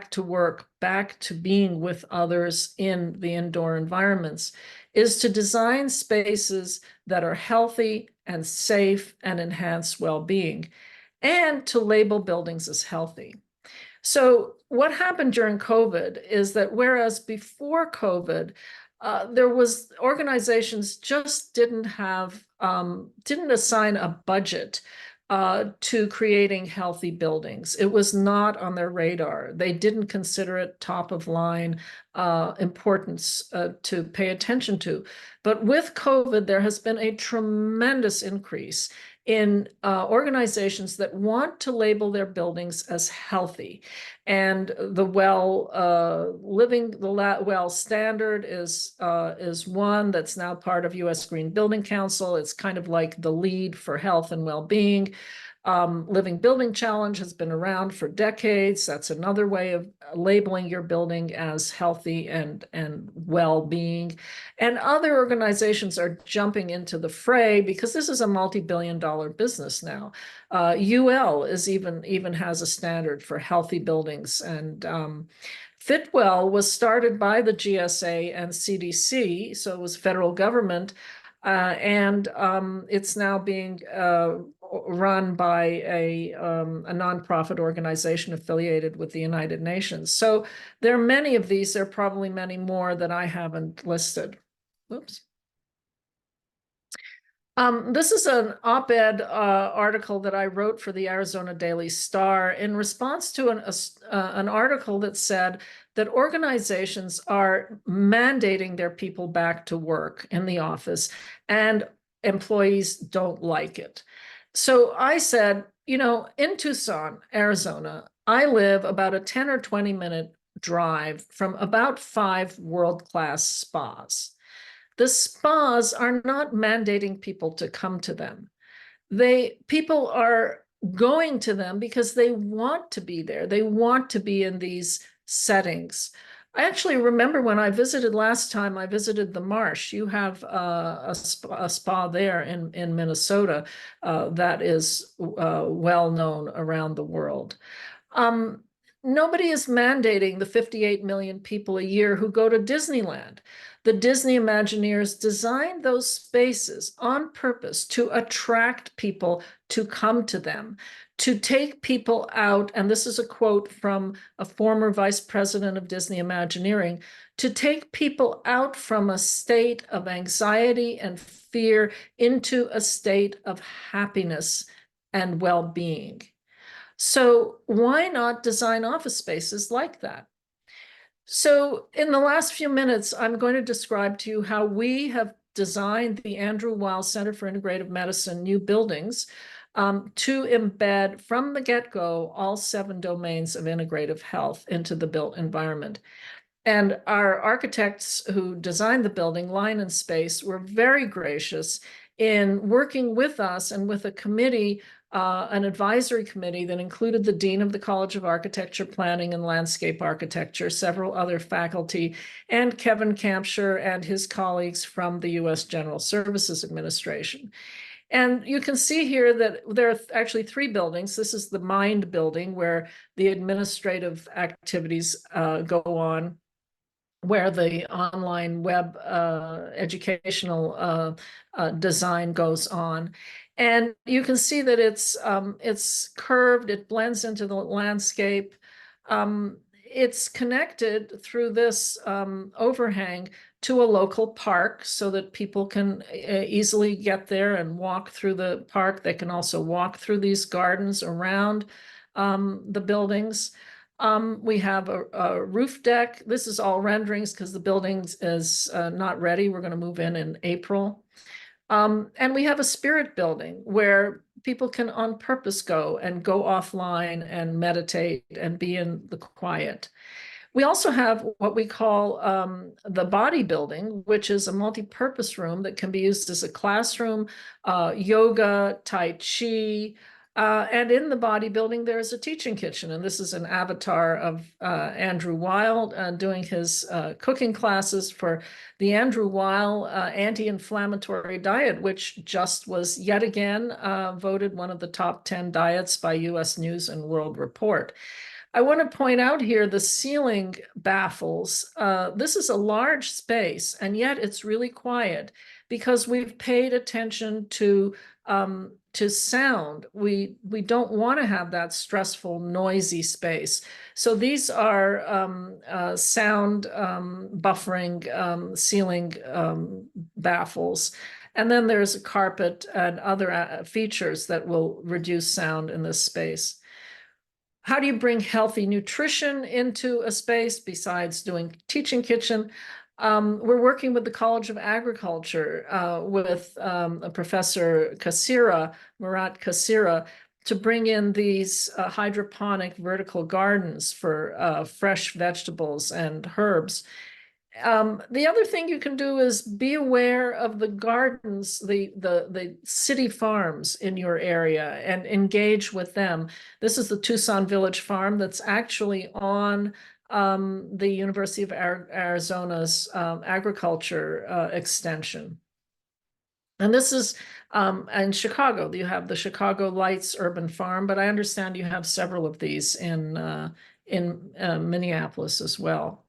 to work, back to being with others in the indoor environments, is to design spaces that are healthy and safe and enhance well-being, and to label buildings as healthy. So what happened during COVID is that whereas before COVID, organizations just didn't assign a budget to creating healthy buildings. It was not on their radar. They didn't consider it top of line importance to pay attention to. But with COVID, there has been a tremendous increase in organizations that want to label their buildings as healthy. And the WELL standard is one that's now part of US Green Building Council. It's kind of like the lead for health and well-being. Living Building Challenge has been around for decades. That's another way of labeling your building as healthy and well-being. And other organizations are jumping into the fray because this is a multi-billion-dollar business now. UL is even has a standard for healthy buildings, and Fitwell was started by the GSA and CDC, so it was federal government, and it's now being run by a nonprofit organization affiliated with the United Nations. So there are many of these. There are probably many more that I haven't listed. Oops. This is an op-ed article that I wrote for the Arizona Daily Star in response to an article that said that organizations are mandating their people back to work in the office, and employees don't like it. So I said, you know, in Tucson, Arizona, I live about a 10 or 20-minute drive from about 5 world-class spas. The spas are not mandating people to come to them. People are going to them because they want to be there. They want to be in these settings. I actually remember when I visited last time, I visited the Marsh. You have a spa there in Minnesota that is well known around the world. Nobody is mandating the 58 million people a year who go to Disneyland. The Disney Imagineers designed those spaces on purpose to attract people to come to them, to take people out, and this is a quote from a former vice president of Disney Imagineering, to take people out from a state of anxiety and fear into a state of happiness and well-being. So why not design office spaces like that? So in the last few minutes, I'm going to describe to you how we have designed the Andrew Weil Center for Integrative Medicine new buildings to embed from the get-go all 7 domains of integrative health into the built environment. And our architects who designed the building, Line and Space, were very gracious in working with us and with a committee, an advisory committee that included the Dean of the College of Architecture, Planning, and Landscape Architecture, several other faculty, and Kevin Kampshire and his colleagues from the U.S. General Services Administration. And you can see here that there are actually 3 buildings. This is the Mind building, where the administrative activities go on, where the online web educational design goes on. And you can see that it's curved, it blends into the landscape. It's connected through this overhang to a local park so that people can easily get there and walk through the park. They can also walk through these gardens around the buildings. We have a roof deck. This is all renderings because the building is not ready. We're going to move in April. And we have a spirit building where people can on purpose go offline and meditate and be in the quiet. We also have what we call the body building, which is a multi-purpose room that can be used as a classroom, yoga, Tai Chi, and in the body building, there is a teaching kitchen. And this is an avatar of Andrew Weil doing his cooking classes for the Andrew Weil anti-inflammatory diet, which just was yet again voted one of the top 10 diets by US News and World Report. I want to point out here the ceiling baffles. This is a large space, and yet it's really quiet because we've paid attention to sound. We don't want to have that stressful, noisy space. So these are sound buffering ceiling baffles. And then there's a carpet and other features that will reduce sound in this space. How do you bring healthy nutrition into a space besides doing teaching kitchen? We're working with the College of Agriculture with Professor Kassira, Murat Kassira, to bring in these hydroponic vertical gardens for fresh vegetables and herbs. The other thing you can do is be aware of the gardens, the city farms in your area, and engage with them. This is the Tucson Village Farm that's actually on the University of Arizona's agriculture extension. And this is in Chicago. You have the Chicago Lights Urban Farm, but I understand you have several of these in Minneapolis as well.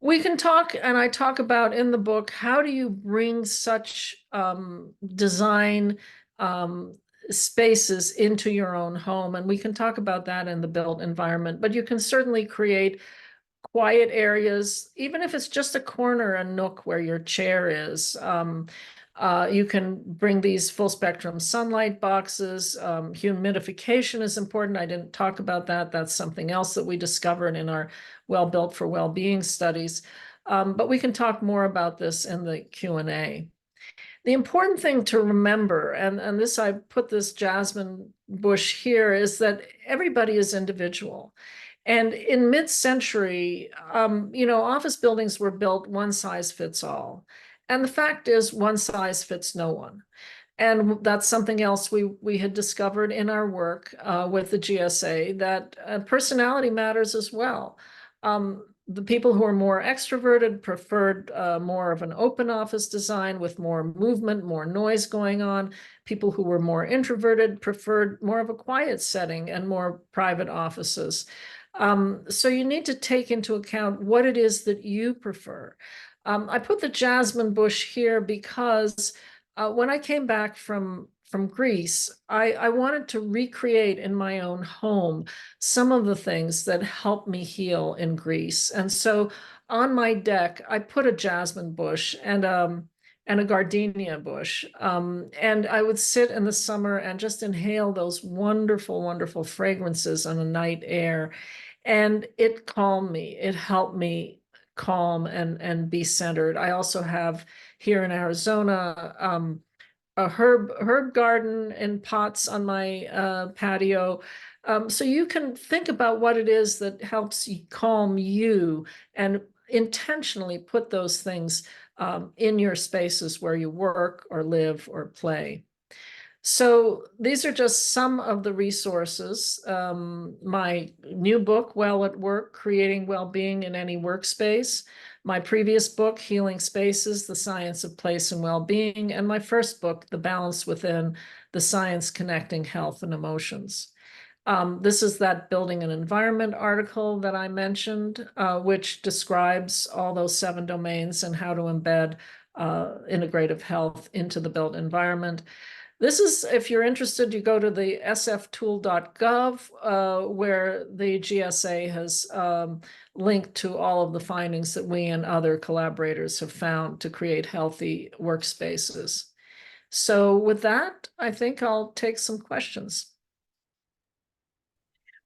We can talk, and I talk about in the book, how do you bring such design spaces into your own home? And we can talk about that in the built environment, but you can certainly create quiet areas, even if it's just a corner, a nook where your chair is. You can bring these full spectrum sunlight boxes. Humidification is important. I didn't talk about that. That's something else that we discovered in our Well Built for Wellbeing studies. But we can talk more about this in the Q&A. The important thing to remember, and this, I put this jasmine bush here, is that everybody is individual. And in mid-century, office buildings were built one size fits all. And the fact is, one size fits no one. And that's something else we had discovered in our work with the GSA, that personality matters as well. The people who are more extroverted preferred more of an open office design with more movement, more noise going on. People who were more introverted preferred more of a quiet setting and more private offices. So you need to take into account what it is that you prefer. I put the jasmine bush here because when I came back from Greece, I wanted to recreate in my own home some of the things that helped me heal in Greece. And so on my deck, I put a jasmine bush and a gardenia bush. And I would sit in the summer and just inhale those wonderful, wonderful fragrances on the night air. And it calmed me. It helped me calm and be centered. I also have here in Arizona a herb garden in pots on my patio. So you can think about what it is that helps you calm you and intentionally put those things in your spaces where you work or live or play. So these are just some of the resources. My new book, Well at Work, Creating Wellbeing in Any Workspace. My previous book, Healing Spaces, The Science of Place and Wellbeing. And my first book, The Balance Within, The Science Connecting Health and Emotions. This is that Building an Environment article that I mentioned, which describes all those 7 domains and how to embed integrative health into the built environment. This is, if you're interested, you go to the sftool.gov, where the GSA has linked to all of the findings that we and other collaborators have found to create healthy workspaces. So with that, I think I'll take some questions.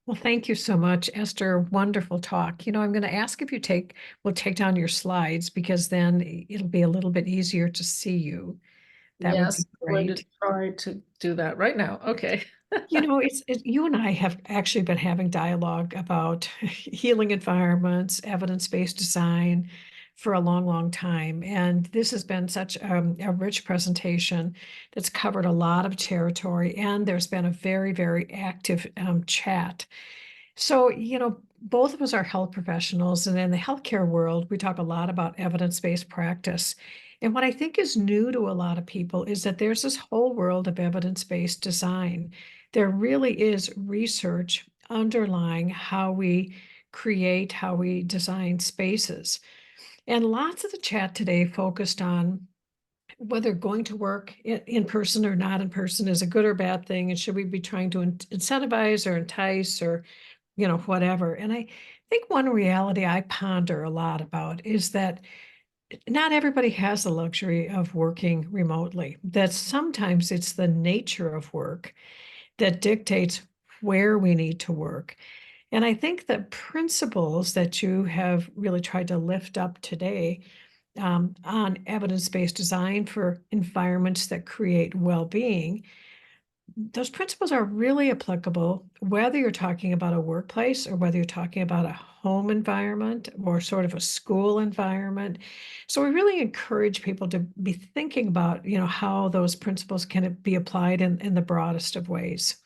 Well, thank you so much, Esther. Wonderful talk. I'm going to ask if we'll take down your slides, because then it'll be a little bit easier to see you. That would be I'm going to great. try to do that right now. Okay. You and I have actually been having dialogue about healing environments, evidence-based design for a long, long time. And this has been such a rich presentation that's covered a lot of territory. And there's been a very, very active chat. So, both of us are health professionals, and in the healthcare world, we talk a lot about evidence-based practice. And what I think is new to a lot of people is that there's this whole world of evidence-based design. There really is research underlying how we create, how we design spaces. And lots of the chat today focused on whether going to work in person or not in person is a good or bad thing, and should we be trying to incentivize or entice or whatever. And I think one reality I ponder a lot about is that not everybody has the luxury of working remotely, that sometimes it's the nature of work that dictates where we need to work. And I think the principles that you have really tried to lift up today on evidence-based design for environments that create well-being those principles are really applicable, whether you're talking about a workplace or whether you're talking about a home environment or sort of a school environment. So we really encourage people to be thinking about, how those principles can be applied in the broadest of ways.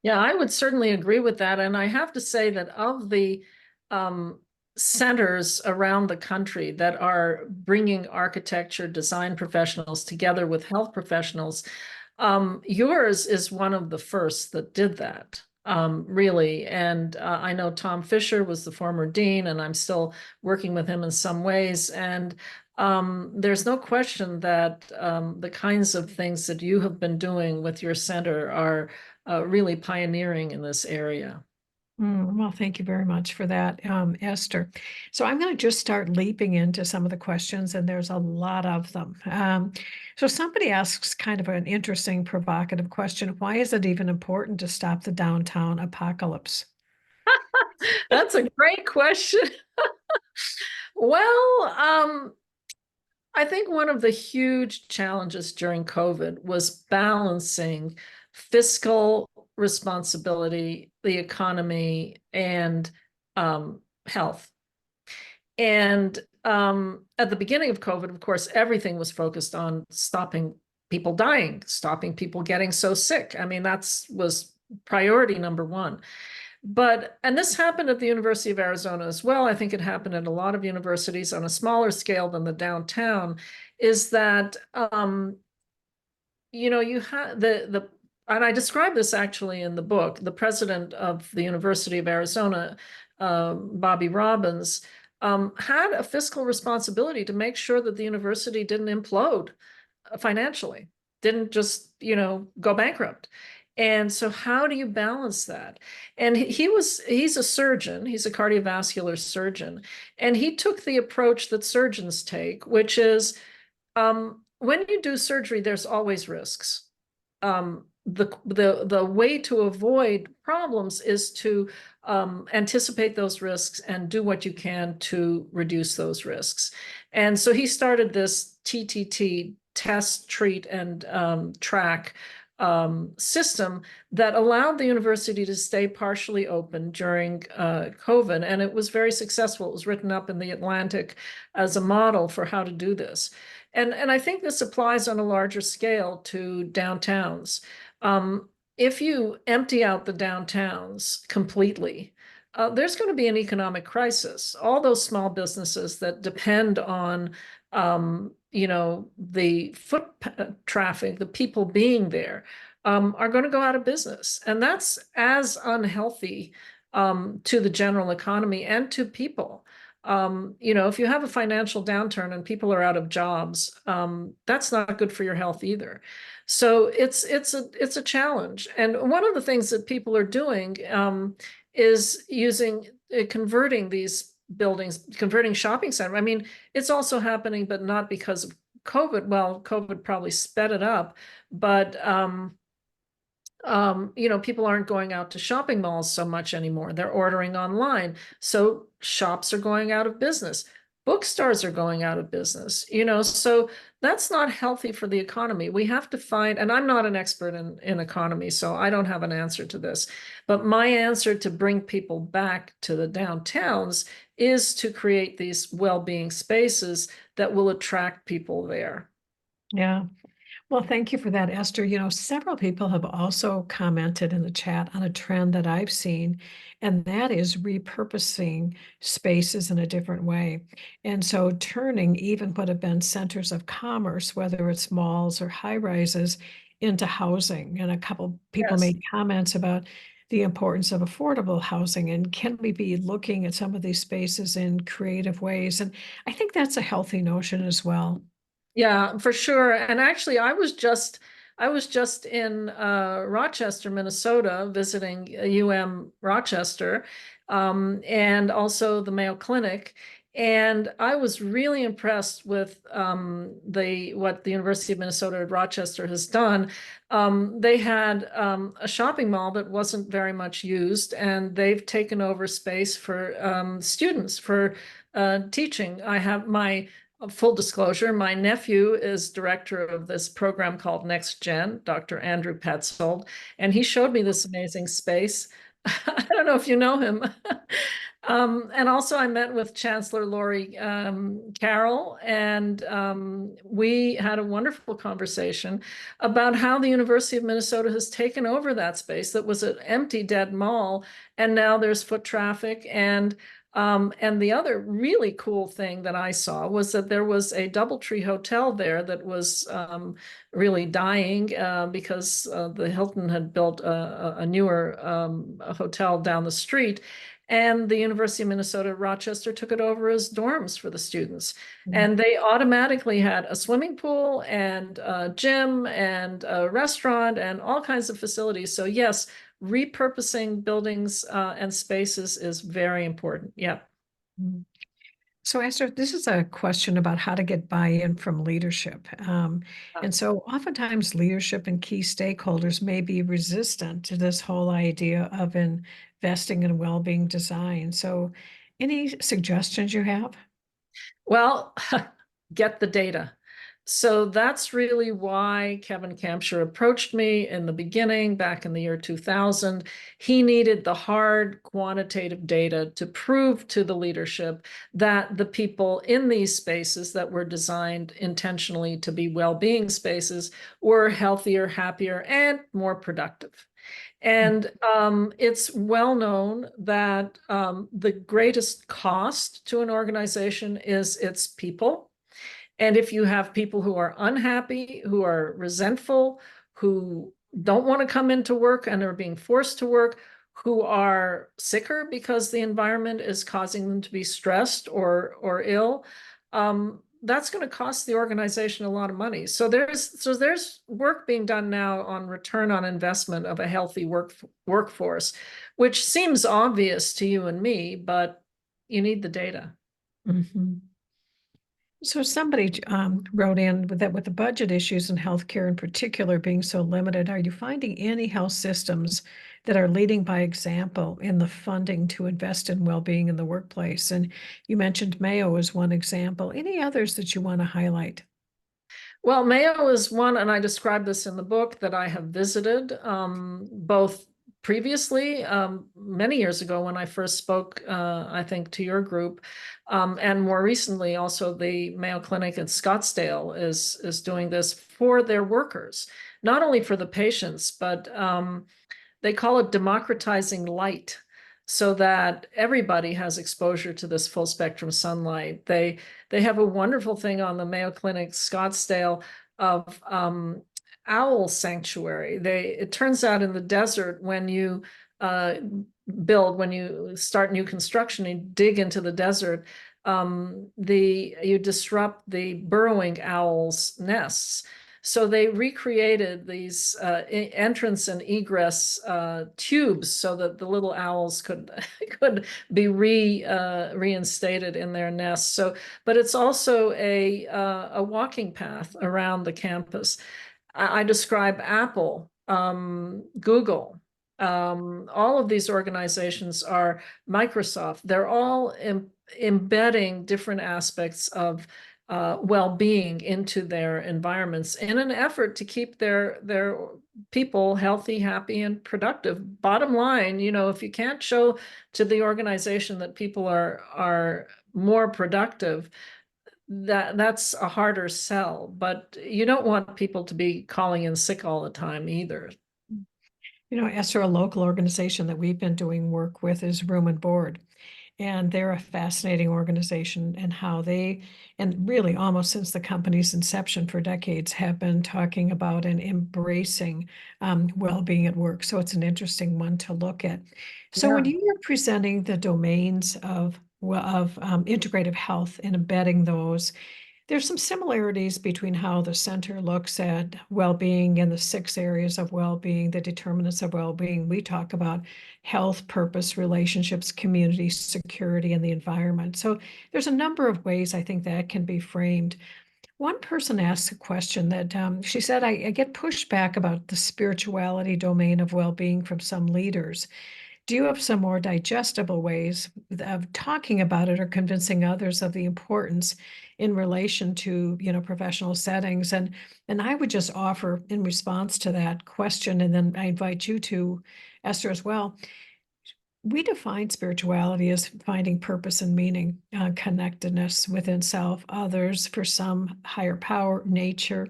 Yeah, I would certainly agree with that. And I have to say that of the centers around the country that are bringing architecture design professionals together with health professionals, yours is one of the first that did that, really. And I know Tom Fisher was the former dean, and I'm still working with him in some ways. And there's no question that the kinds of things that you have been doing with your center are really pioneering in this area. Well, thank you very much for that, Esther. So I'm going to just start leaping into some of the questions, and there's a lot of them. So somebody asks kind of an interesting, provocative question. Why is it even important to stop the downtown apocalypse? That's a great question. Well, I think one of the huge challenges during COVID was balancing fiscal responsibility, the economy, and health. And at the beginning of COVID, of course, everything was focused on stopping people dying, stopping people getting so sick. I mean, was priority number one. And this happened at the University of Arizona as well. I think it happened at a lot of universities on a smaller scale than the downtown, is that, you have and I describe this actually in the book, the president of the University of Arizona, Bobby Robbins, had a fiscal responsibility to make sure that the university didn't implode financially, didn't just, go bankrupt. And so how do you balance that? And he's a surgeon, he's a cardiovascular surgeon, and he took the approach that surgeons take, which is when you do surgery, there's always risks. The way to avoid problems is to anticipate those risks and do what you can to reduce those risks. And so he started this TTT, test, treat, and track system that allowed the university to stay partially open during COVID. And it was very successful. It was written up in the Atlantic as a model for how to do this. And I think this applies on a larger scale to downtowns. If you empty out the downtowns completely, there's going to be an economic crisis. All those small businesses that depend on, the foot traffic, the people being there, are going to go out of business. And that's as unhealthy to the general economy and to people. If you have a financial downturn and people are out of jobs, that's not good for your health either. So it's a challenge. And one of the things that people are doing is converting these buildings, converting shopping center. I mean, it's also happening, but not because of COVID. Well, COVID probably sped it up, but people aren't going out to shopping malls so much anymore. They're ordering online. So shops are going out of business. Bookstores are going out of business, so that's not healthy for the economy. We have to find, and I'm not an expert in economy, so I don't have an answer to this, but my answer to bring people back to the downtowns is to create these well-being spaces that will attract people there. Yeah. Well, thank you for that, Esther. Several people have also commented in the chat on a trend that I've seen, and that is repurposing spaces in a different way. And so turning even what have been centers of commerce, whether it's malls or high rises, into housing. And a couple people Yes. made comments about the importance of affordable housing, and can we be looking at some of these spaces in creative ways? And I think that's a healthy notion as well. Yeah, for sure. And actually, I was just in Rochester, Minnesota, visiting Rochester, and also the Mayo Clinic. And I was really impressed with what the University of Minnesota at Rochester has done. They had a shopping mall that wasn't very much used, and they've taken over space for students for teaching. I have my full disclosure, my nephew is director of this program called Next Gen, Dr. Andrew Petzold, and he showed me this amazing space. I don't know if you know him. And also I met with Chancellor Lori Carroll, and we had a wonderful conversation about how the University of Minnesota has taken over that space that was an empty, dead mall, and now there's foot traffic. And the other really cool thing that I saw was that there was a DoubleTree hotel there that was really dying because the Hilton had built a newer hotel down the street. And the University of Minnesota Rochester took it over as dorms for the students. And they automatically had a swimming pool and a gym and a restaurant and all kinds of facilities. So yes, repurposing buildings and spaces is very important. Yeah. So Esther, this is a question about how to get buy-in from leadership. And so oftentimes leadership and key stakeholders may be resistant to this whole idea of investing in well-being design. So any suggestions you have? Well, get the data. So that's really why Kevin Kampshire approached me in the beginning, back in the year 2000. He needed the hard quantitative data to prove to the leadership that the people in these spaces that were designed intentionally to be well-being spaces were healthier, happier, and more productive. And it's well known that the greatest cost to an organization is its people. And if you have people who are unhappy, who are resentful, who don't want to come into work and are being forced to work, who are sicker because the environment is causing them to be stressed or ill, that's going to cost the organization a lot of money. So there's work being done now on return on investment of a healthy workforce, which seems obvious to you and me, but you need the data. Mm-hmm. So somebody wrote in with the budget issues in healthcare in particular being so limited, are you finding any health systems that are leading by example in the funding to invest in well-being in the workplace? And you mentioned Mayo as one example. Any others that you want to highlight? Well, Mayo is one, and I describe this in the book, that I have visited both previously, many years ago when I first spoke, I think, to your group, and more recently, also the Mayo Clinic at Scottsdale is doing this for their workers, not only for the patients, but they call it democratizing light, so that everybody has exposure to this full spectrum sunlight. They have a wonderful thing on the Mayo Clinic Scottsdale of owl sanctuary. It turns out in the desert, when you when you start new construction, you dig into the desert, you disrupt the burrowing owls' nests. So they recreated these entrance and egress tubes so that the little owls could be reinstated in their nests. So, but it's also a walking path around the campus. I describe Apple, Google, all of these organizations are Microsoft. They're all embedding different aspects of well-being into their environments in an effort to keep their people healthy, happy, and productive. Bottom line, if you can't show to the organization that people are more productive, that's a harder sell. But you don't want people to be calling in sick all the time either. Esther, a local organization that we've been doing work with is Room and Board. And they're a fascinating organization, and how they, and really almost since the company's inception for decades, have been talking about and embracing well-being at work. So it's an interesting one to look at. So when you were presenting the domains of integrative health and embedding those, there's some similarities between how the center looks at well-being and the 6 areas of well-being, the determinants of well-being. We talk about health, purpose, relationships, community, security, and the environment. So there's a number of ways I think that can be framed. One person asked a question that she said, I get pushback about the spirituality domain of well-being from some leaders. Do you have some more digestible ways of talking about it or convincing others of the importance in relation to, professional settings? And I would just offer in response to that question, and then I invite you to, Esther, as well. We define spirituality as finding purpose and meaning, connectedness within self, others, for some higher power, nature.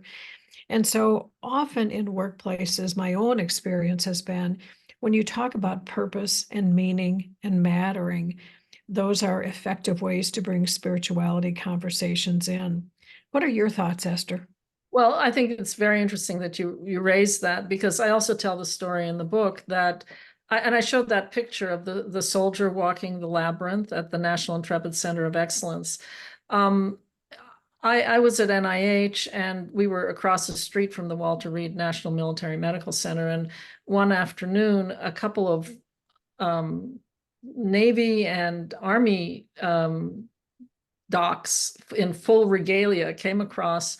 And so often in workplaces, my own experience has been when you talk about purpose and meaning and mattering, those are effective ways to bring spirituality conversations in. What are your thoughts, Esther? Well, I think it's very interesting that you raised that, because I also tell the story in the book that I showed that picture of the soldier walking the labyrinth at the National Intrepid Center of Excellence. I was at NIH, and we were across the street from the Walter Reed National Military Medical Center. And one afternoon, a couple of Navy and Army docs in full regalia came across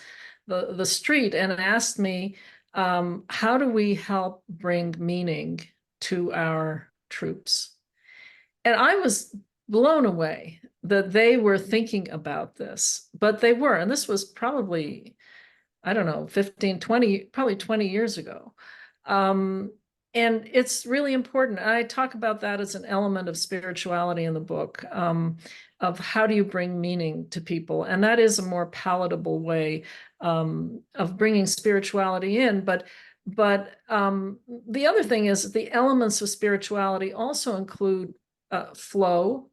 the street and asked me, how do we help bring meaning to our troops? And I was blown away that they were thinking about this, but they were, and this was probably, I don't know, 15, 20, probably 20 years ago. And it's really important. I talk about that as an element of spirituality in the book, of how do you bring meaning to people? And that is a more palatable way of bringing spirituality in. But the other thing is the elements of spirituality also include flow,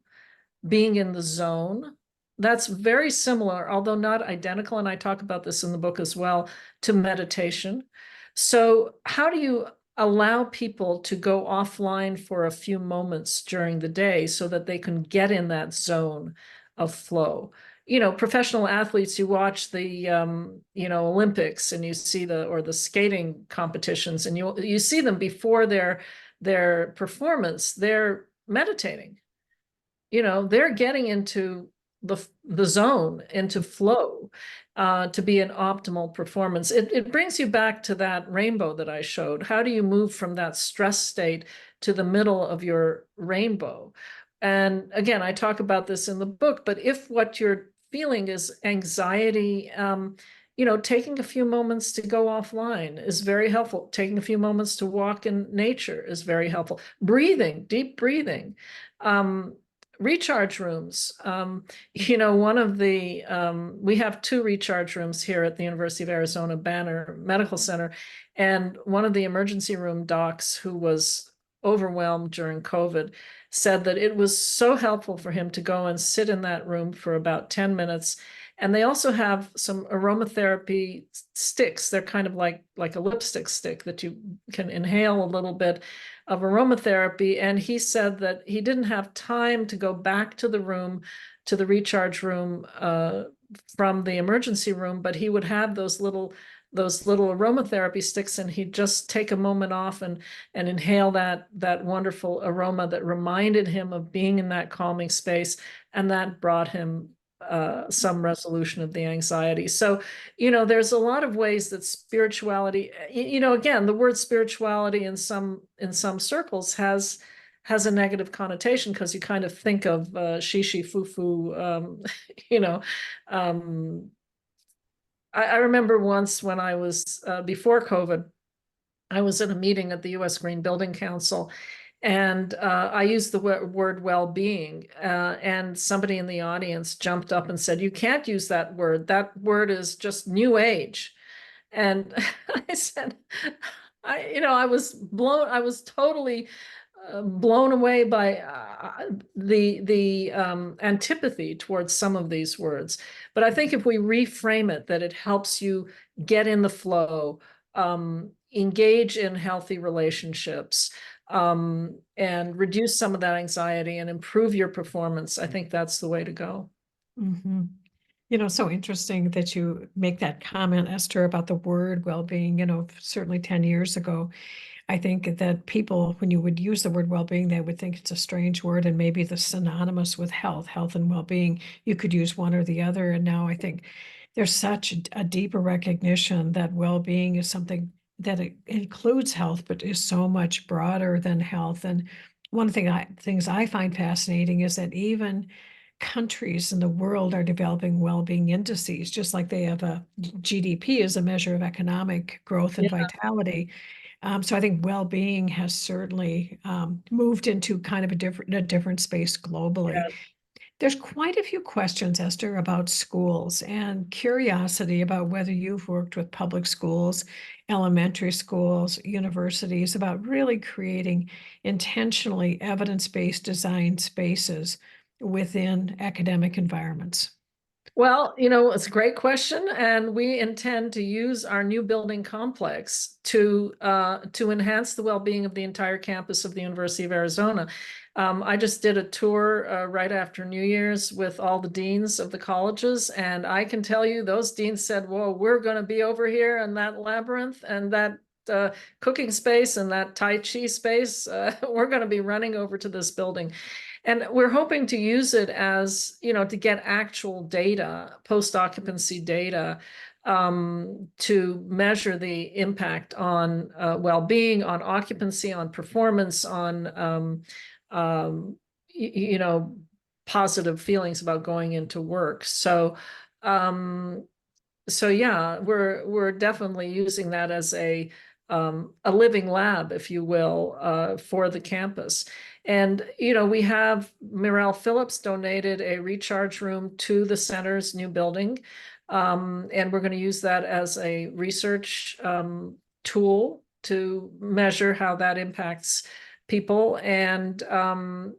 being in the zone. That's very similar, although not identical, and I talk about this in the book as well, to meditation. So how do you allow people to go offline for a few moments during the day so that they can get in that zone of flow? Professional athletes, you watch the Olympics, and you see the skating competitions, and you see them before their performance, they're meditating. They're getting into the zone, into flow, to be an optimal performance. It brings you back to that rainbow that I showed. How do you move from that stress state to the middle of your rainbow? And again, I talk about this in the book, but if what you're feeling is anxiety, taking a few moments to go offline is very helpful. Taking a few moments to walk in nature is very helpful. Breathing, deep breathing. Recharge rooms. One of we have 2 recharge rooms here at the University of Arizona Banner Medical Center. And one of the emergency room docs, who was overwhelmed during COVID, said that it was so helpful for him to go and sit in that room for about 10 minutes. And they also have some aromatherapy sticks. They're kind of like a lipstick stick that you can inhale a little bit of aromatherapy. And he said that he didn't have time to go back to the room, to the recharge room from the emergency room, but he would have those little aromatherapy sticks, and he'd just take a moment off and inhale that wonderful aroma that reminded him of being in that calming space, and that brought him some resolution of the anxiety. So, there's a lot of ways that spirituality, again, the word spirituality in some circles has a negative connotation, because you kind of think of shishi foo-foo, I remember once when I was, before COVID, I was at a meeting at the U.S. Green Building Council, and I used the word well-being, and somebody in the audience jumped up and said, "You can't use that word. That word is just new age." And I said, I was totally blown away by the antipathy towards some of these words. But I think if we reframe it, that it helps you get in the flow, engage in healthy relationships, and reduce some of that anxiety and improve your performance, I think that's the way to go. Mm-hmm. So interesting that you make that comment, Esther, about the word well-being. Certainly 10 years ago, I think that people, when you would use the word well-being, they would think it's a strange word, and maybe the synonymous with health and well-being. You could use one or the other. And now I think there's such a deeper recognition that well-being is something that it includes health, but is so much broader than health. And one things I find fascinating is that even countries in the world are developing well-being indices, just like they have a GDP as a measure of economic growth and Yeah. vitality. So I think well-being has certainly moved into kind of a different space globally. There's quite a few questions, Esther, about schools and curiosity about whether you've worked with public schools, elementary schools, universities, about really creating intentionally evidence-based design spaces within academic environments. Well, it's a great question, and we intend to use our new building complex to enhance the well-being of the entire campus of the University of Arizona. I just did a tour right after New Year's with all the deans of the colleges, and I can tell you those deans said, "Whoa, we're going to be over here in that labyrinth and that cooking space and that Tai Chi space. We're going to be running over to this building." And we're hoping to use it as, to get actual data, post-occupancy data, to measure the impact on well-being, on occupancy, on performance, on, positive feelings about going into work. So yeah, we're definitely using that as a living lab, if you will, for the campus. And we have Mirelle Phillips donated a recharge room to the center's new building, and we're going to use that as a research tool to measure how that impacts people. And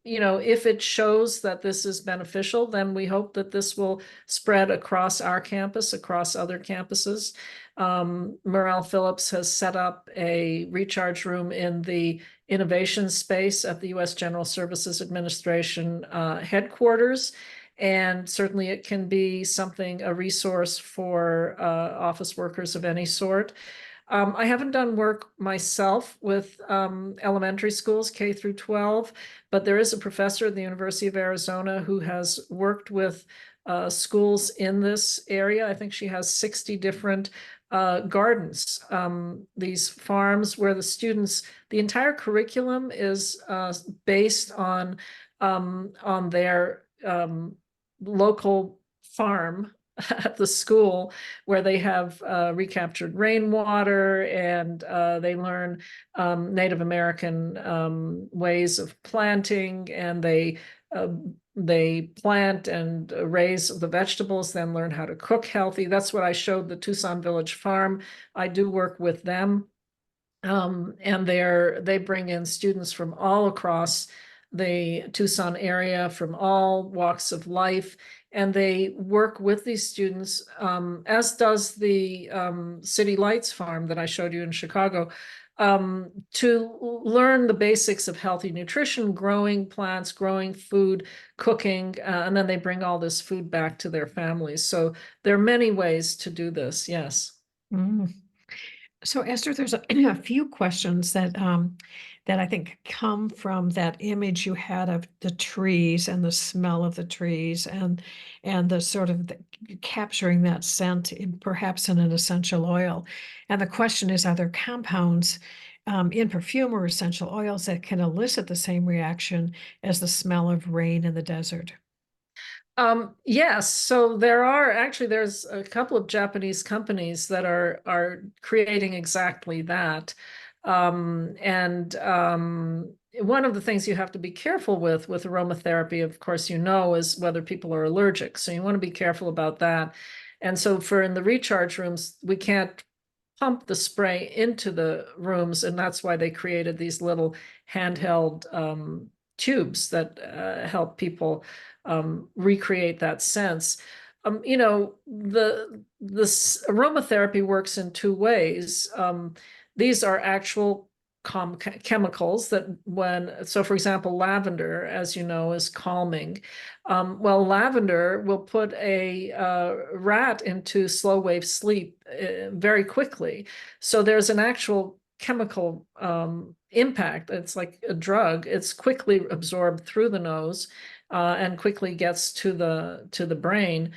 if it shows that this is beneficial, then we hope that this will spread across our campus, across other campuses. Mirelle Phillips has set up a recharge room in the innovation space at the U.S. General Services Administration headquarters. And certainly it can be a resource for office workers of any sort. I haven't done work myself with elementary schools, K through 12, but there is a professor at the University of Arizona who has worked with schools in this area. I think she has 60 different gardens, these farms where the entire curriculum is based on their local farm at the school, where they have recaptured rainwater, and they learn Native American ways of planting, and they plant and raise the vegetables, then learn how to cook healthy. That's what I showed the Tucson Village Farm. I do work with them. And they bring in students from all across the Tucson area, from all walks of life, and they work with these students, as does the City Lights Farm that I showed you in Chicago, to learn the basics of healthy nutrition, growing plants, growing food, cooking, and then they bring all this food back to their families. So there are many ways to do this, yes. Mm. So Esther, there's a few questions that I think come from that image you had of the trees and the smell of the trees, and the sort of capturing that scent perhaps in an essential oil. And the question is, are there compounds in perfume or essential oils that can elicit the same reaction as the smell of rain in the desert? Yes, so there's a couple of Japanese companies that are creating exactly that. One of the things you have to be careful with aromatherapy, of course, is whether people are allergic. So you want to be careful about that. And so in the recharge rooms, we can't pump the spray into the rooms, and that's why they created these little handheld tubes that help people recreate that sense. The aromatherapy works in two ways. These are actual chemicals that so for example, lavender, as you know, is calming. Well, lavender will put a rat into slow wave sleep very quickly. So there's an actual chemical impact. It's like a drug. It's quickly absorbed through the nose and quickly gets to the brain.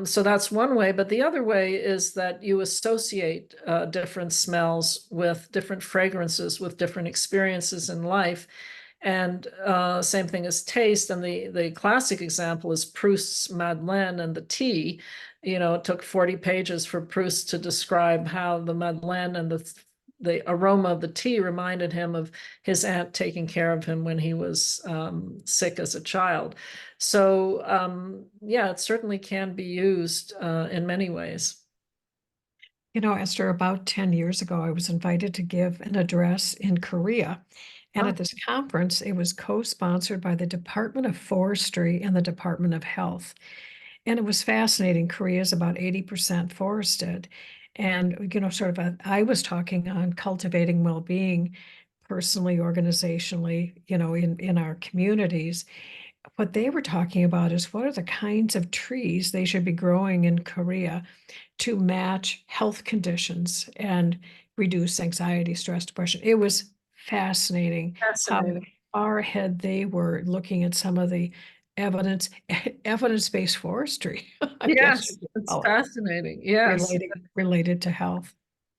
So that's one way, but the other way is that you associate different smells with different fragrances, with different experiences in life. And same thing as taste. And the classic example is Proust's Madeleine and the tea. It took 40 pages for Proust to describe how the Madeleine and the aroma of the tea reminded him of his aunt taking care of him when he was sick as a child. So yeah, it certainly can be used in many ways. Esther, about 10 years ago, I was invited to give an address in Korea. And at this conference, it was co-sponsored by the Department of Forestry and the Department of Health. And it was fascinating. Korea is about 80% forested. And, I was talking on cultivating well-being personally, organizationally, in our communities. What they were talking about is what are the kinds of trees they should be growing in Korea to match health conditions and reduce anxiety, stress, depression. It was fascinating how Fascinating. far ahead they were looking at some of the evidence-based forestry, I guess you Yes, could it's call it, fascinating. Yes. related to health.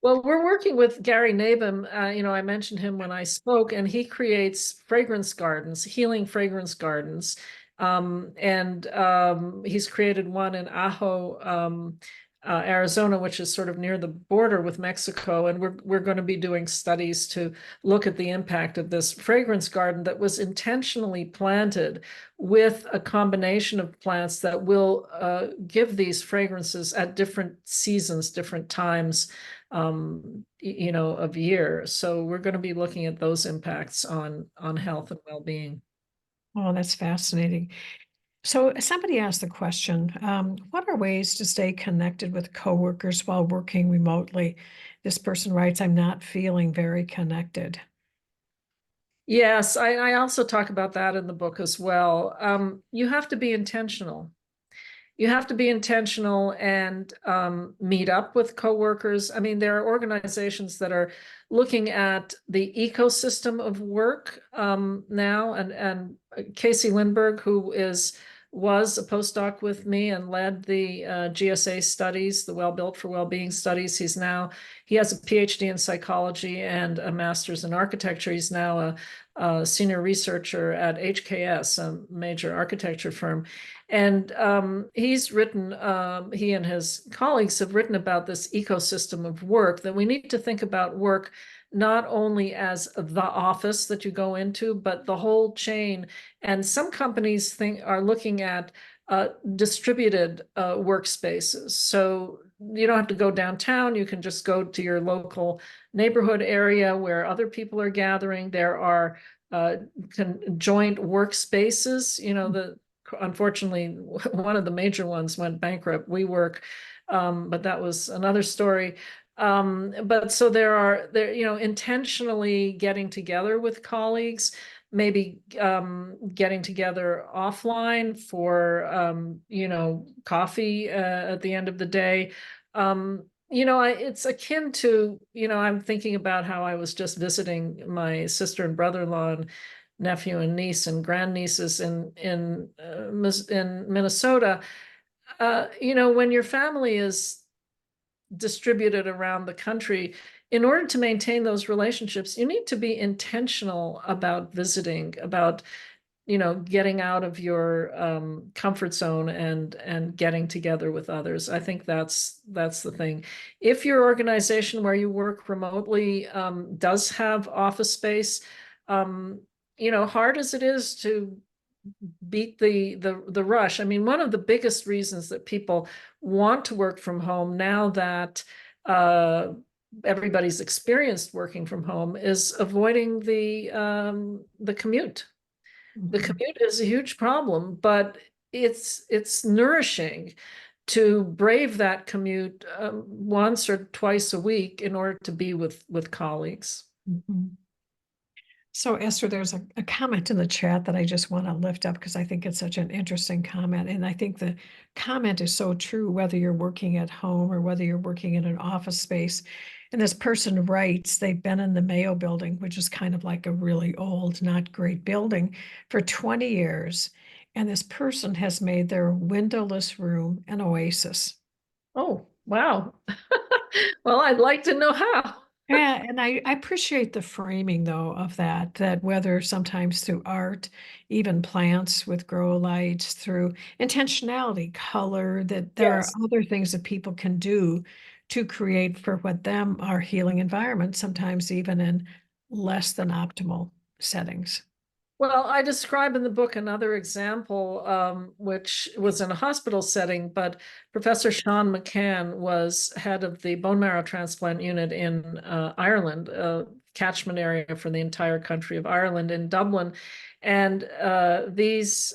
Well, we're working with Gary Nabum. I mentioned him when I spoke, and he creates fragrance gardens, healing fragrance gardens. And he's created one in Ajo, Arizona, which is sort of near the border with Mexico. And we're going to be doing studies to look at the impact of this fragrance garden that was intentionally planted with a combination of plants that will give these fragrances at different seasons, different times of year. So we're going to be looking at those impacts on health and well-being. Oh, that's fascinating. So somebody asked the question, what are ways to stay connected with coworkers while working remotely? This person writes, I'm not feeling very connected. Yes, I also talk about that in the book as well. You have to be intentional. You have to be intentional and meet up with coworkers. I mean, there are organizations that are looking at the ecosystem of work now. And Casey Lindberg, who was a postdoc with me and led the GSA studies, the Well Built for Wellbeing studies. He has a PhD in psychology and a master's in architecture. He's now a senior researcher at HKS, a major architecture firm. And he and his colleagues have written about this ecosystem of work, that we need to think about work not only as the office that you go into, but the whole chain. And some companies are looking at distributed workspaces. So you don't have to go downtown. You can just go to your local neighborhood area where other people are gathering. There are joint workspaces. Unfortunately, one of the major ones went bankrupt, WeWork, but that was another story. But so there, intentionally getting together with colleagues, maybe getting together offline for, coffee at the end of the day. It's akin to, I'm thinking about how I was just visiting my sister and brother-in-law and nephew and niece and grandnieces in Minnesota. When your family is distributed around the country, in order to maintain those relationships, you need to be intentional about visiting, about getting out of your comfort zone and getting together with others. I think that's the thing. If your organization where you work remotely does have office space, hard as it is to beat the rush. I mean, one of the biggest reasons that people want to work from home now that everybody's experienced working from home is avoiding the commute. The commute is a huge problem, but it's nourishing to brave that commute once or twice a week in order to be with colleagues. Mhm. So Esther, there's a comment in the chat that I just want to lift up because I think it's such an interesting comment. And I think the comment is so true, whether you're working at home or whether you're working in an office space. And this person writes, they've been in the Mayo building, which is kind of like a really old, not great building, for 20 years. And this person has made their windowless room an oasis. Oh, wow. Well, I'd like to know how. Yeah, and I appreciate the framing though of that whether sometimes through art, even plants with grow lights, through intentionality, color, that there are Yes. other things that people can do to create for what them are healing environments, sometimes even in less than optimal settings. Well, I describe in the book another example, which was in a hospital setting, but Professor Sean McCann was head of the bone marrow transplant unit in Ireland, a catchment area for the entire country of Ireland in Dublin. And these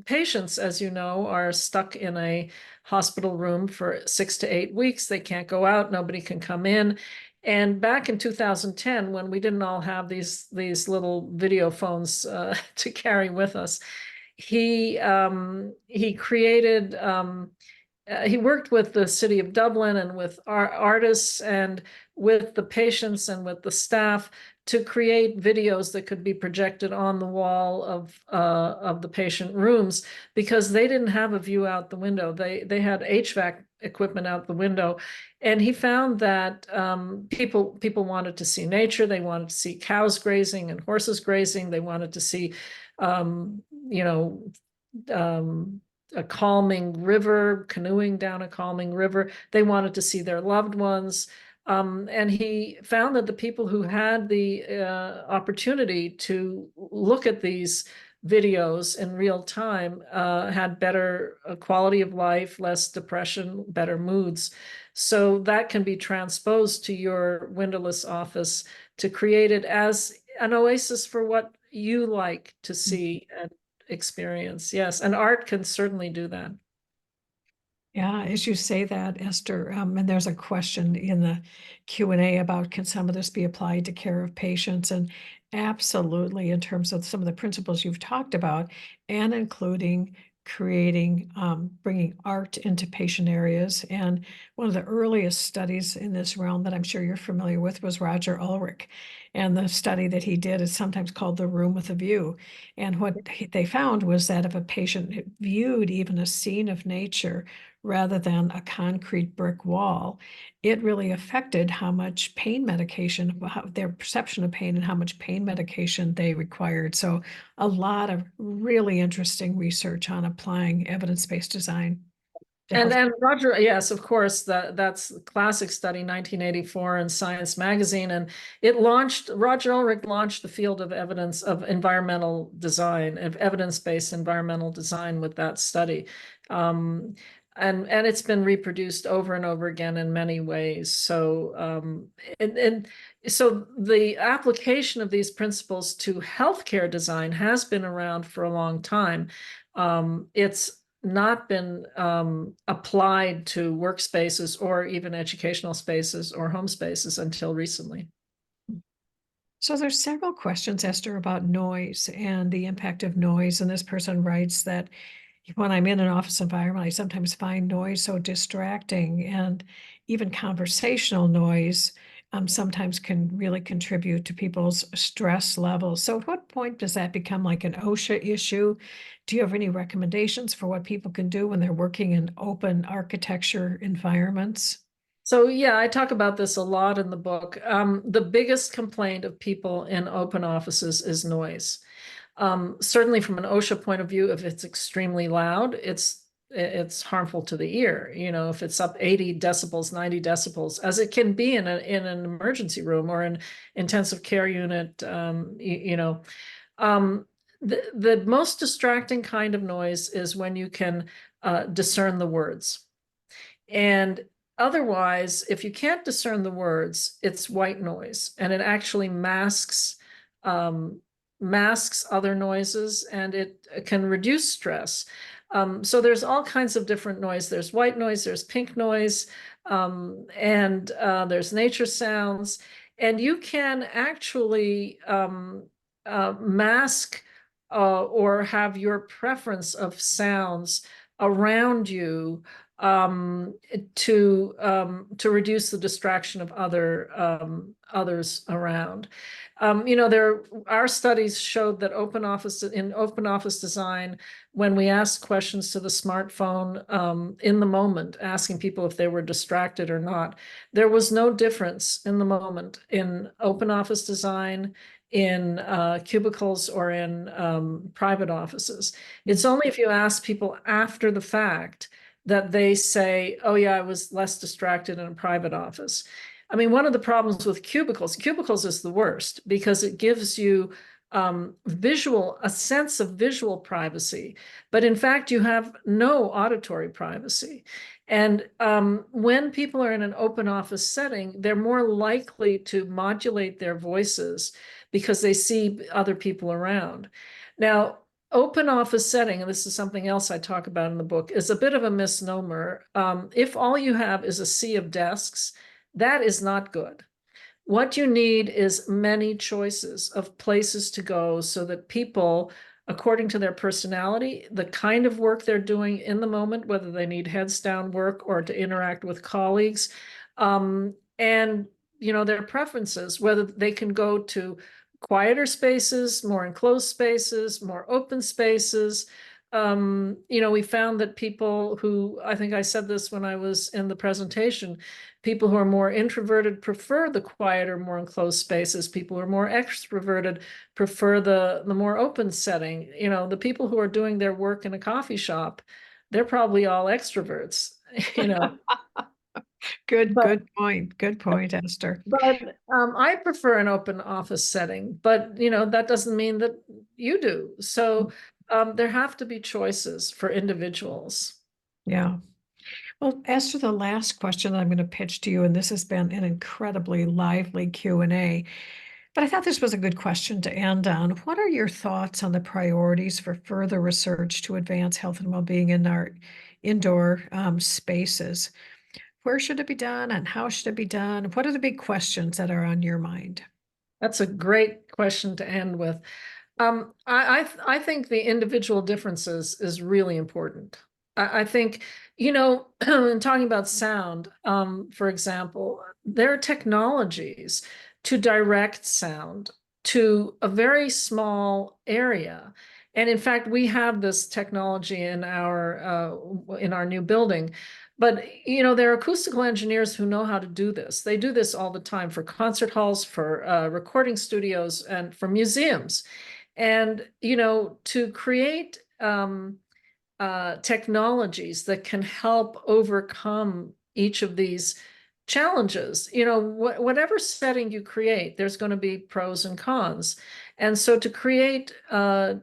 patients, as you know, are stuck in a hospital room for 6 to 8 weeks. They can't go out, nobody can come in. And back in 2010, when we didn't all have these little video phones to carry with us, he created he worked with the city of Dublin and with artists and with the patients and with the staff to create videos that could be projected on the wall of the patient rooms, because they didn't have a view out the window. They had HVAC equipment out the window, and he found that people wanted to see nature. They wanted to see cows grazing and horses grazing. They wanted to see you know a calming river, canoeing down a calming river. They wanted to see their loved ones. And he found that the people who had the opportunity to look at these videos in real time had better quality of life, less depression, better moods. So that can be transposed to your windowless office to create it as an oasis for what you like to see and experience. Yes, and art can certainly do that. Yeah, as you say that, Esther, and there's a question in the Q&A about can some of this be applied to care of patients? And absolutely, in terms of some of the principles you've talked about, and including creating, bringing art into patient areas. And one of the earliest studies in this realm that I'm sure you're familiar with was Roger Ulrich. And the study that he did is sometimes called the room with a view. And what they found was that if a patient viewed even a scene of nature rather than a concrete brick wall, it really affected how much pain medication, their perception of pain and how much pain medication they required. So a lot of really interesting research on applying evidence-based design to And health. and Roger, yes, of course, that's a classic study, 1984 in Science magazine, and Roger Ulrich launched the field of evidence of environmental design, of evidence-based environmental design with that study. And it's been reproduced over and over again in many ways. So and so the application of these principles to healthcare design has been around for a long time. It's not been applied to workspaces or even educational spaces or home spaces until recently. So there's several questions, Esther, about noise and the impact of noise. And this person writes that when I'm in an office environment, I sometimes find noise so distracting, and even conversational noise sometimes can really contribute to people's stress levels. So at what point does that become like an OSHA issue? Do you have any recommendations for what people can do when they're working in open architecture environments? So yeah, I talk about this a lot in the book. The biggest complaint of people in open offices is noise. Certainly from an OSHA point of view, if it's extremely loud, it's harmful to the ear. You know, if it's up 80 decibels, 90 decibels, as it can be in an emergency room or an intensive care unit, the most distracting kind of noise is when you can discern the words. And otherwise, if you can't discern the words, it's white noise, and it actually masks other noises, and it can reduce stress. So there's all kinds of different noise. There's white noise, there's pink noise, and there's nature sounds. And you can actually mask or have your preference of sounds around you to reduce the distraction of others around. Our studies showed that in open office design, when we asked questions to the smartphone in the moment, asking people if they were distracted or not, there was no difference in the moment in open office design, in cubicles, or in private offices. It's only if you ask people after the fact that they say, oh yeah, I was less distracted in a private office. I mean, one of the problems with cubicles is the worst because it gives you a sense of visual privacy, but in fact, you have no auditory privacy. And when people are in an open office setting, they're more likely to modulate their voices because they see other people around. Now, open office setting, and this is something else I talk about in the book, is a bit of a misnomer. If all you have is a sea of desks, that is not good. What you need is many choices of places to go so that people, according to their personality, the kind of work they're doing in the moment, whether they need heads down work or to interact with colleagues, and their preferences, whether they can go to quieter spaces, more enclosed spaces, more open spaces. We found that people who, I think I said this when I was in the presentation, people who are more introverted prefer the quieter, more enclosed spaces. People who are more extroverted prefer the more open setting. The people who are doing their work in a coffee shop, they're probably all extroverts, Good point, Esther. But I prefer an open office setting, but that doesn't mean that you do. So there have to be choices for individuals. Yeah. Well, Esther, the last question that I'm going to pitch to you, and this has been an incredibly lively Q&A, but I thought this was a good question to end on. What are your thoughts on the priorities for further research to advance health and well-being in our indoor spaces? Where should it be done and how should it be done? What are the big questions that are on your mind? That's a great question to end with. I think the individual differences is really important. I think, in talking about sound, for example, there are technologies to direct sound to a very small area. And in fact, we have this technology in our new building. But, there are acoustical engineers who know how to do this. They do this all the time for concert halls, for recording studios, and for museums. And, to create technologies that can help overcome each of these challenges, whatever setting you create, there's going to be pros and cons. And so to create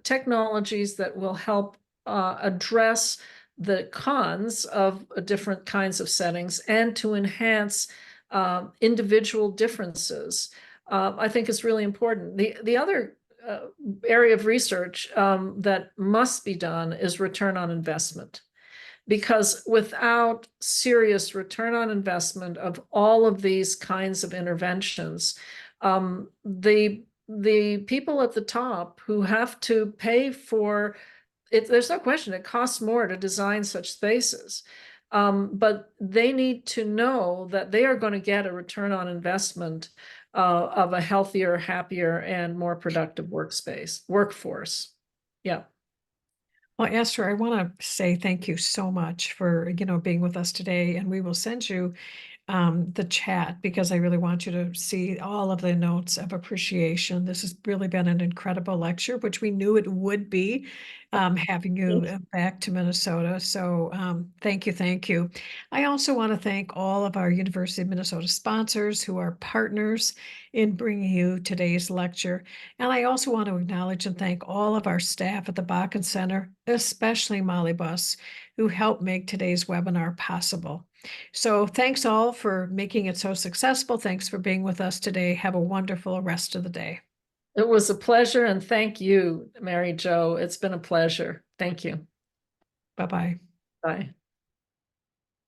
technologies that will help address the cons of different kinds of settings and to enhance individual differences, I think is really important. The other area of research that must be done is return on investment, because without serious return on investment of all of these kinds of interventions, the people at the top who have to pay for it, there's no question it costs more to design such spaces. But they need to know that they are going to get a return on investment of a healthier, happier, and more productive workforce. Yeah. Well, Esther, I want to say thank you so much for, being with us today, and we will send you the chat because I really want you to see all of the notes of appreciation. This has really been an incredible lecture, which we knew it would be, having you back to Minnesota. So thank you, thank you. I also want to thank all of our University of Minnesota sponsors who are partners in bringing you today's lecture. And I also want to acknowledge and thank all of our staff at the Bakken Center, especially Molly Buss, who helped make today's webinar possible. So thanks all for making it so successful. Thanks for being with us today. Have a wonderful rest of the day. It was a pleasure, and thank you, Mary Jo. It's been a pleasure. Thank you. Bye-bye. Bye.